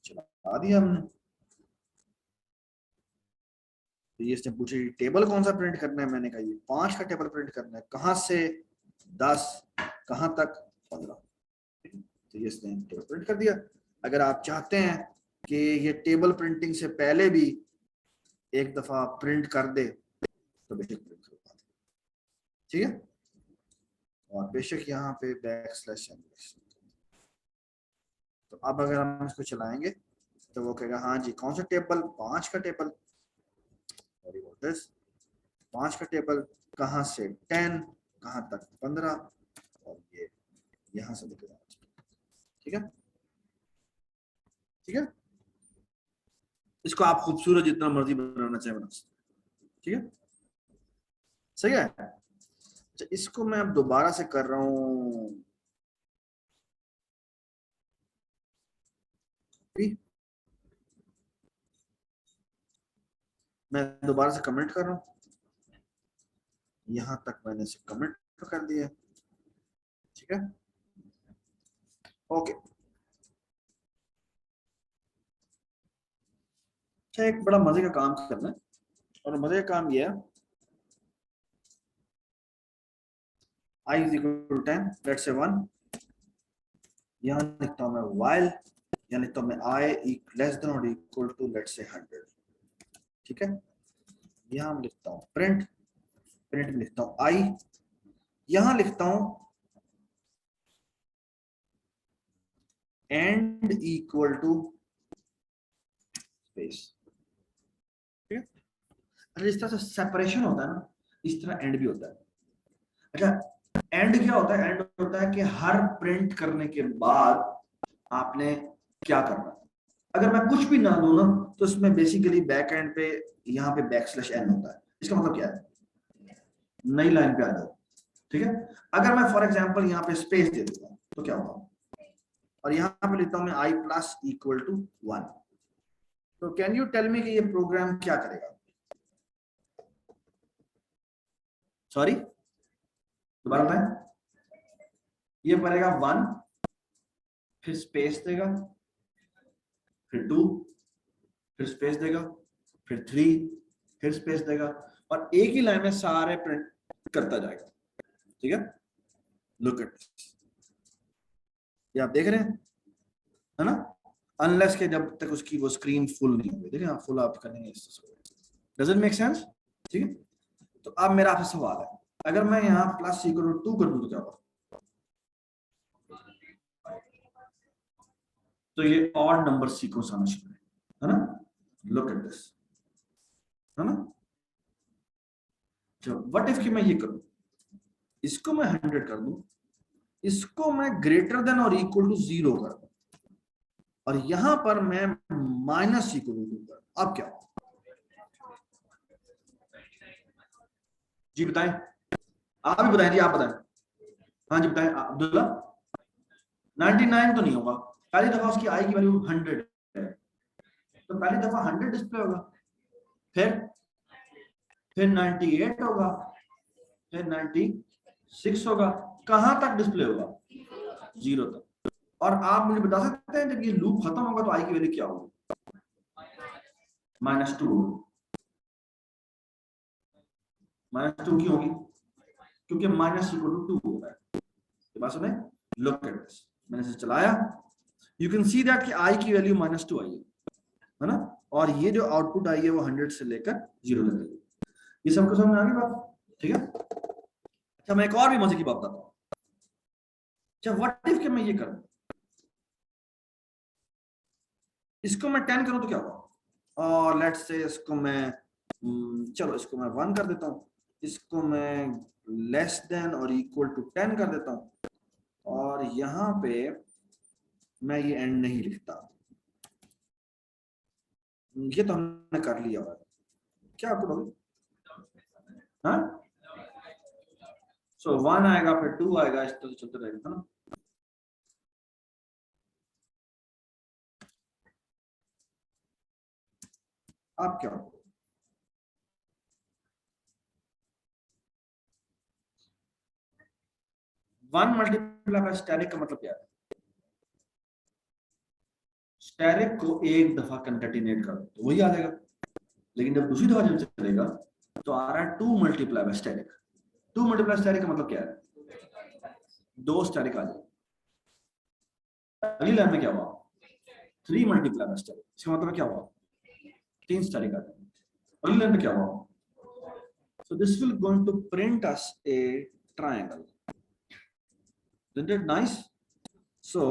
चला दिया हमने। तो ये इसने पूछे टेबल कौन सा प्रिंट करना है, मैंने कहा ये 5 का टेबल प्रिंट करना है, कहां से 10, कहां तक 15, तो ये इसने टेबल प्रिंट कर दिया। अगर आप चाहते हैं कि ये टेबल प्रिंटिंग से पहले भी एक दफा प्रिंट कर दे तो बेशक प्रिंट करवा दे, ठीक है। और बेशक यहाँ पे बैकस्लैश एन, तो अब अगर हम इसको चलाएंगे तो वो कहेगा हाँ जी कौन सा टेबल, 5 का टेबल, 5 का टेबल, कहां से 10, कहां तक 15, और ये यहां से लेकर, ठीक है, ठीक है। इसको आप खूबसूरत जितना मर्जी बनाना चाहे बना सकते, ठीक है, सही है। अच्छा, इसको मैं अब दोबारा से कर रहा हूं, मैं दोबारा से कमेंट कर रहा हूं, यहां तक मैंने इसे कमेंट कर दिया, ठीक है, ओके। अच्छा, एक बड़ा मजे का काम करना है, और मजे का काम ये है, i is equal to 10, let's say 1, यहाँ लिखता हूँ मैं while, यहाँ लिखता हूँ मैं i less than or equal to let's say 100, ठीक है। यहाँ लिखता हूँ प्रिंट, प्रिंट में लिखता हूँ i, यहाँ लिखता हूँ एंड इक्वल टू स्पेस, ठीक है। अच्छा, इस तरह से सेपरेशन होता है ना, इस तरह एंड भी होता है। अच्छा, एंड क्या होता है, एंड होता है कि हर प्रिंट करने के बाद आपने क्या करना है। अगर मैं कुछ भी ना दूं ना तो इसमें बेसिकली बैक एंड पे यहाँ पे बैकस्लैश एन होता है, इसका मतलब क्या है, नई लाइन पे आ जाओ, ठीक है। अगर मैं फॉर एग्जांपल यहाँ पे स्पेस दे देता हूँ तो क्या होगा, और यहाँ पे लिखता हूँ मैं i प्लस इक्वल टू 1, तो कैन यू टेल मी कि ये प्रोग्राम क्या करेगा, सॉरी दोबारा बताएं, ये करेगा 1, फिर स्पेस देगा, फिर 2, फिर स्पेस देगा, फिर 3, फिर स्पेस देगा, और एक ही लाइन में सारे प्रिंट करता जाएगा, ठीक है। लुक एट दिस, ये आप देख रहे हैं, है ना, अनलेस के जब तक उसकी वो स्क्रीन फुल नहीं होगी, देखिए आप फुल आप करेंगे, डज इट मेक सेंस, ठीक है। तो अब मेरा आपसे सवाल है, अगर मैं यहाँ प्लस इक्वल टू 2 कर दूं तो क्या होगा, तो ये ऑड नंबर सीक्वेंस आना शुरू है ना। लुक एट दिस, है ना। तो व्हाट इफ कि मैं ये करूं, इसको मैं 100 कर दूं, इसको मैं ग्रेटर देन और इक्वल टू 0 कर दूं, और यहां पर मैं माइनस इक्वल टू 2 कर, अब क्या? जी बताएं, आप भी बताएं जी, आप बताएं। हाँ जी बताएं अब्दुल्ला। 99 तो नहीं होगा, पहली दफा उसकी आई की वैल्यू 100 है, तो पहली दफा 100 डिस्प्ले होगा, फिर 98 होगा, फिर 96 होगा, कहां तक डिस्प्ले होगा? 0 तक। और आप मुझे बता सकते हैं जब ये लूप खत्म होगा तो आई की वैल्यू क्या होगी? -2 -2 क्यों होगी? क्योंकि -2 हो रहा है। ये बात सुने, लुक एट दिस, मैंने इसे चलाया, यू कैन सी दैट कि आई की वैल्यू -2 आई है ना, और ये जो आउटपुट आई है वो 100 से लेकर 0 तक है। ये सबको समझ में आ गई बात? ठीक है। अच्छा मैं एक और भी मजे की बात बताता हूँ। अच्छा व्हाट इफ कि मैं ये करूं, इसको मैं 10 करूं तो क्या होगा? और लेट्स से इसको मैं चलो इसको मैं 1 कर देता हूं, इसको मैं लेस देन और इक्वल टू 10 कर देता हूं, और यहां पे मैं ये एंड नहीं लिखता, ये तो हमने कर लिया हुआ है। क्या आउटपुट होगी? हाँ, सो 1 आएगा, फिर 2 आएगा, इस तरह चलते रहेगा, है ना। आप क्या हो? 1 मल्टीप्लाई बाय स्टैटिक का मतलब क्या है? स्टैटिक को एक दफा कंकैटिनेट कर दो तो वही आ जाएगा, लेकिन जब दूसरी दफा जब चलेगा तो आ रहा है 2 multiply by static. 2 multiply static का मतलब क्या है? 2 स्टैटिक आ जाएगा। अगली लाइन में क्या हुआ? 3 मल्टीप्लाई बाय स्टैटिक, इसका मतलब क्या हुआ? 3 स्टैटिक आ जाएगा। अगली लाइन में क्या हुआ? So this will going to print us a triangle. Isn't it nice? So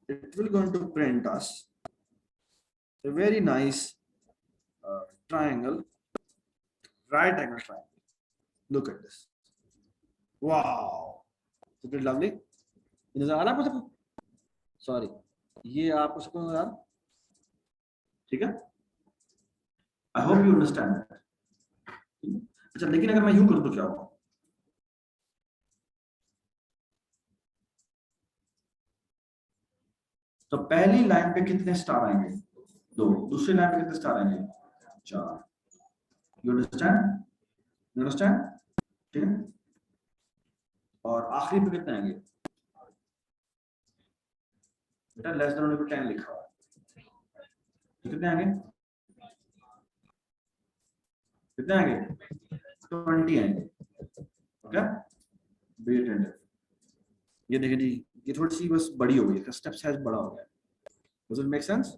it will going to print us a very nice triangle, right angle triangle. Look at this. Wow. Isn't it lovely? नजर आ रहा है आपको? Sorry, ये आपको सबको नजर आ रहा? ठीक है, आई होप यू अंडरस्टैंड दैट। अच्छा लेकिन अगर मैं यूं करूं तो क्या होगा? तो पहली लाइन पे कितने स्टार आएंगे? 2। दूसरी लाइन पे कितने स्टार आएंगे? 4। You understand? You understand? ठीक है। और आखिरी पे कितने आएंगे? बेटा लेस देन और इक्वल 10 लिखा हुआ है, कितने आएंगे? कितने आएंगे? 20 आएंगे। Okay, be attentive. ये देखिए जी, ये थोड़ी सी बस बड़ी हो गई, इसका स्टेप साइज बड़ा हो गया। Does it make sense?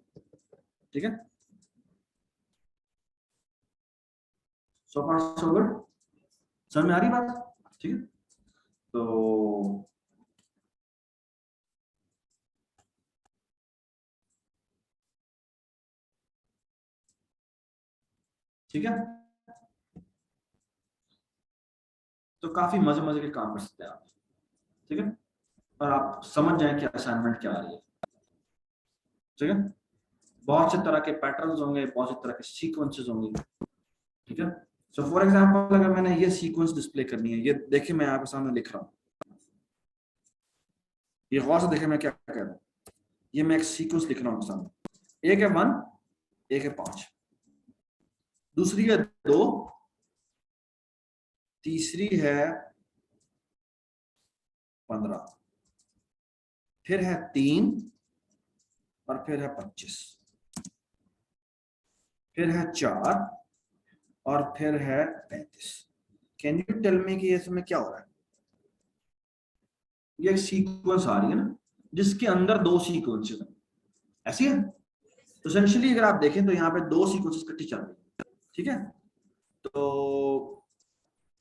ठीक है, सो फार सो गुड, समझ में आ रही बात? ठीक है, तो ठीक है, तो काफी मजे मजे के काम कर सकते हैं आप। ठीक है, और आप समझ जाएं कि असाइनमेंट क्या आ रही है। ठीक है, बहुत से तरह के पैटर्न्स होंगे, बहुत से तरह के सीक्वेंसेस होंगे। ठीक है, सो फॉर एग्जांपल अगर मैंने ये सीक्वेंस डिस्प्ले करनी है, ये देखिए मैं आपके सामने लिख रहा हूँ, ये गौर से देखिए मैं क्या कह रहा हूँ। ये मैं एक सीक्वेंस लिख रहा हूँ सामने, एक है 1, एक है 5, दूसरी है 2, तीसरी है 15, फिर है 3, और फिर है 25, फिर है 4, और फिर है 35। कैन यू टेल मी कि इसमें क्या हो रहा है? ये एक सीक्वेंस आ रही है ना, जिसके अंदर 2 सीक्वेंसेस हैं, ऐसी है। तो एसेंशियली अगर आप देखें तो यहाँ पे 2 सीक्वेंसेस इकट्ठी चल रही है। ठीक है, तो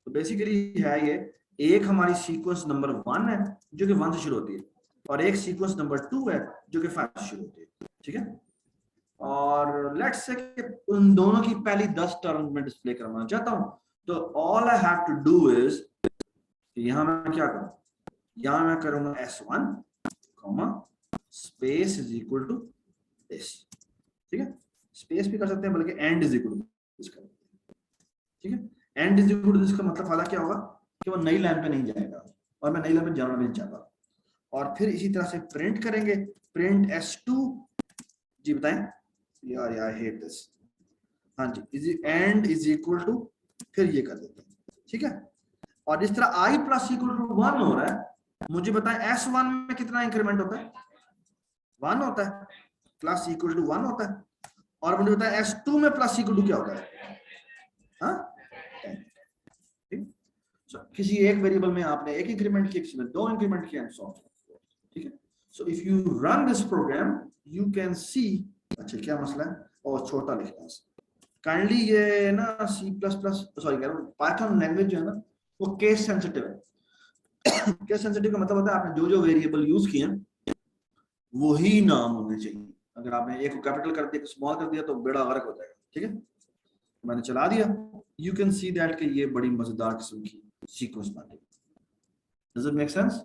बेसिकली है ये, एक हमारी सीक्वेंस नंबर 1 है जो कि 1 से शुरू होती है, और एक सीक्वेंस नंबर 2 है जो कि 5 से शुरू होती है। ठीक है। और लेट्स से कि उन दोनों की पहली 10 टर्म में डिस्प्ले करवाना चाहता हूं, तो all I have to do is, यहां मैं क्या करूं, यहां मैं करूंगा S1 space is equal to this, ठीक है। स्पेस भी कर सकते हैं, बल्कि end is equal to this कर, ठीक है। End is equal to this का मतलब फायदा क्या होगा कि वो नई लाइन पे नहीं जाएगा, और मैं नई लाइन पे जाना भी नहीं चाहता। और फिर इसी तरह से प्रिंट करेंगे, प्रिंट S2, जी बताएं यार, आई हेट दिस, हाँ जी, is and is equal to, फिर ये कर देते हैं, ठीक है। और इस तरह i प्लस इक्वल टू 1 हो रहा है, मुझे बताएं S1 में कितना इंक्रीमेंट होता है, 1 होता है, प्लस इक्वल टू 1 होता है। और मुझे बताएं S2 में प्लस इक्वल टू क्या होता है, हाँ, किसी एक वेरिएबल में आपने एक इंक्रीमेंट किया, किसी में 2 इंक्रीमेंट किया, ठीक है। So if you run this program you can see, अच्छा क्या मसला है, और छोटा लिखना है काइंडली, ये ना C++, सॉरी कह रहा हूं, पाइथन लैंग्वेज जो है ना वो केस सेंसिटिव है। केस सेंसिटिव का मतलब होता है आपने जो जो वेरिएबल यूज किए हैं वही नाम होने चाहिए। अगर आपने एक को कैपिटल कर दिया, स्मॉल कर दिया, तो बेड़ा गर्क हो जाएगा, ठीक है। मैंने चला दिया, यू कैन सी दैट कि ये बड़ी मजेदार किस्म की सीक्वेंस बन गई। Does it make sense?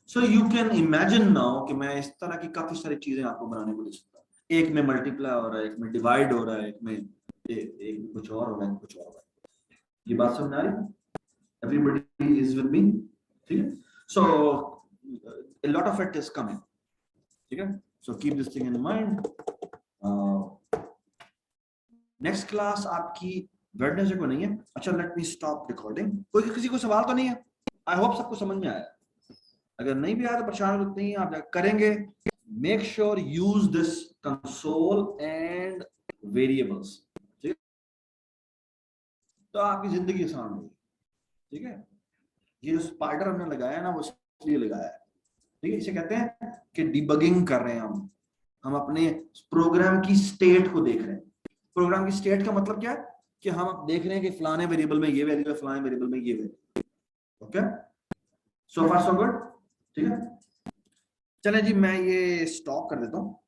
So you can imagine now कि मैं इस तरह की काफी सारी चीजें आपको बनाने को दे सकता हूँ। एक में मल्टीप्लाई हो रहा है, एक में डिवाइड हो रहा है, एक में एक कुछ और हो रहा है, कुछ और हो रहा है। ये बात समझ आ रही है? Everybody is with me, ठीक है। So a lot of it is coming, ठीक है। So keep this thing in mind. Next class आपकी वेडनेसडे को नहीं है। अच्छा, लेट मी स्टॉप रिकॉर्डिंग। कोई किसी को सवाल तो नहीं है? आई होप सबको समझ में आया। अगर नहीं भी आया तो परेशान होते नहीं, आप करेंगे। Make sure use this console and variables, ठीक है, तो आपकी जिंदगी आसान होगी, ठीक है। ये जो स्पाइडर हमने लगाया ना वो इसलिए लगाया है, ठीक है। इसे कहते हैं कि डिबगिंग कर रहे हैं हम अपने प्रोग्राम की स्टेट को देख रहे हैं। प्रोग्राम की स्टेट का मतलब क्या है कि हम देख रहे हैं कि फलाने वेरिएबल में ये वैल्यू है, फलाने वेरिएबल में ये value, okay. So far so good, ठीक है। चलें जी, मैं ये स्टॉप कर देता हूँ।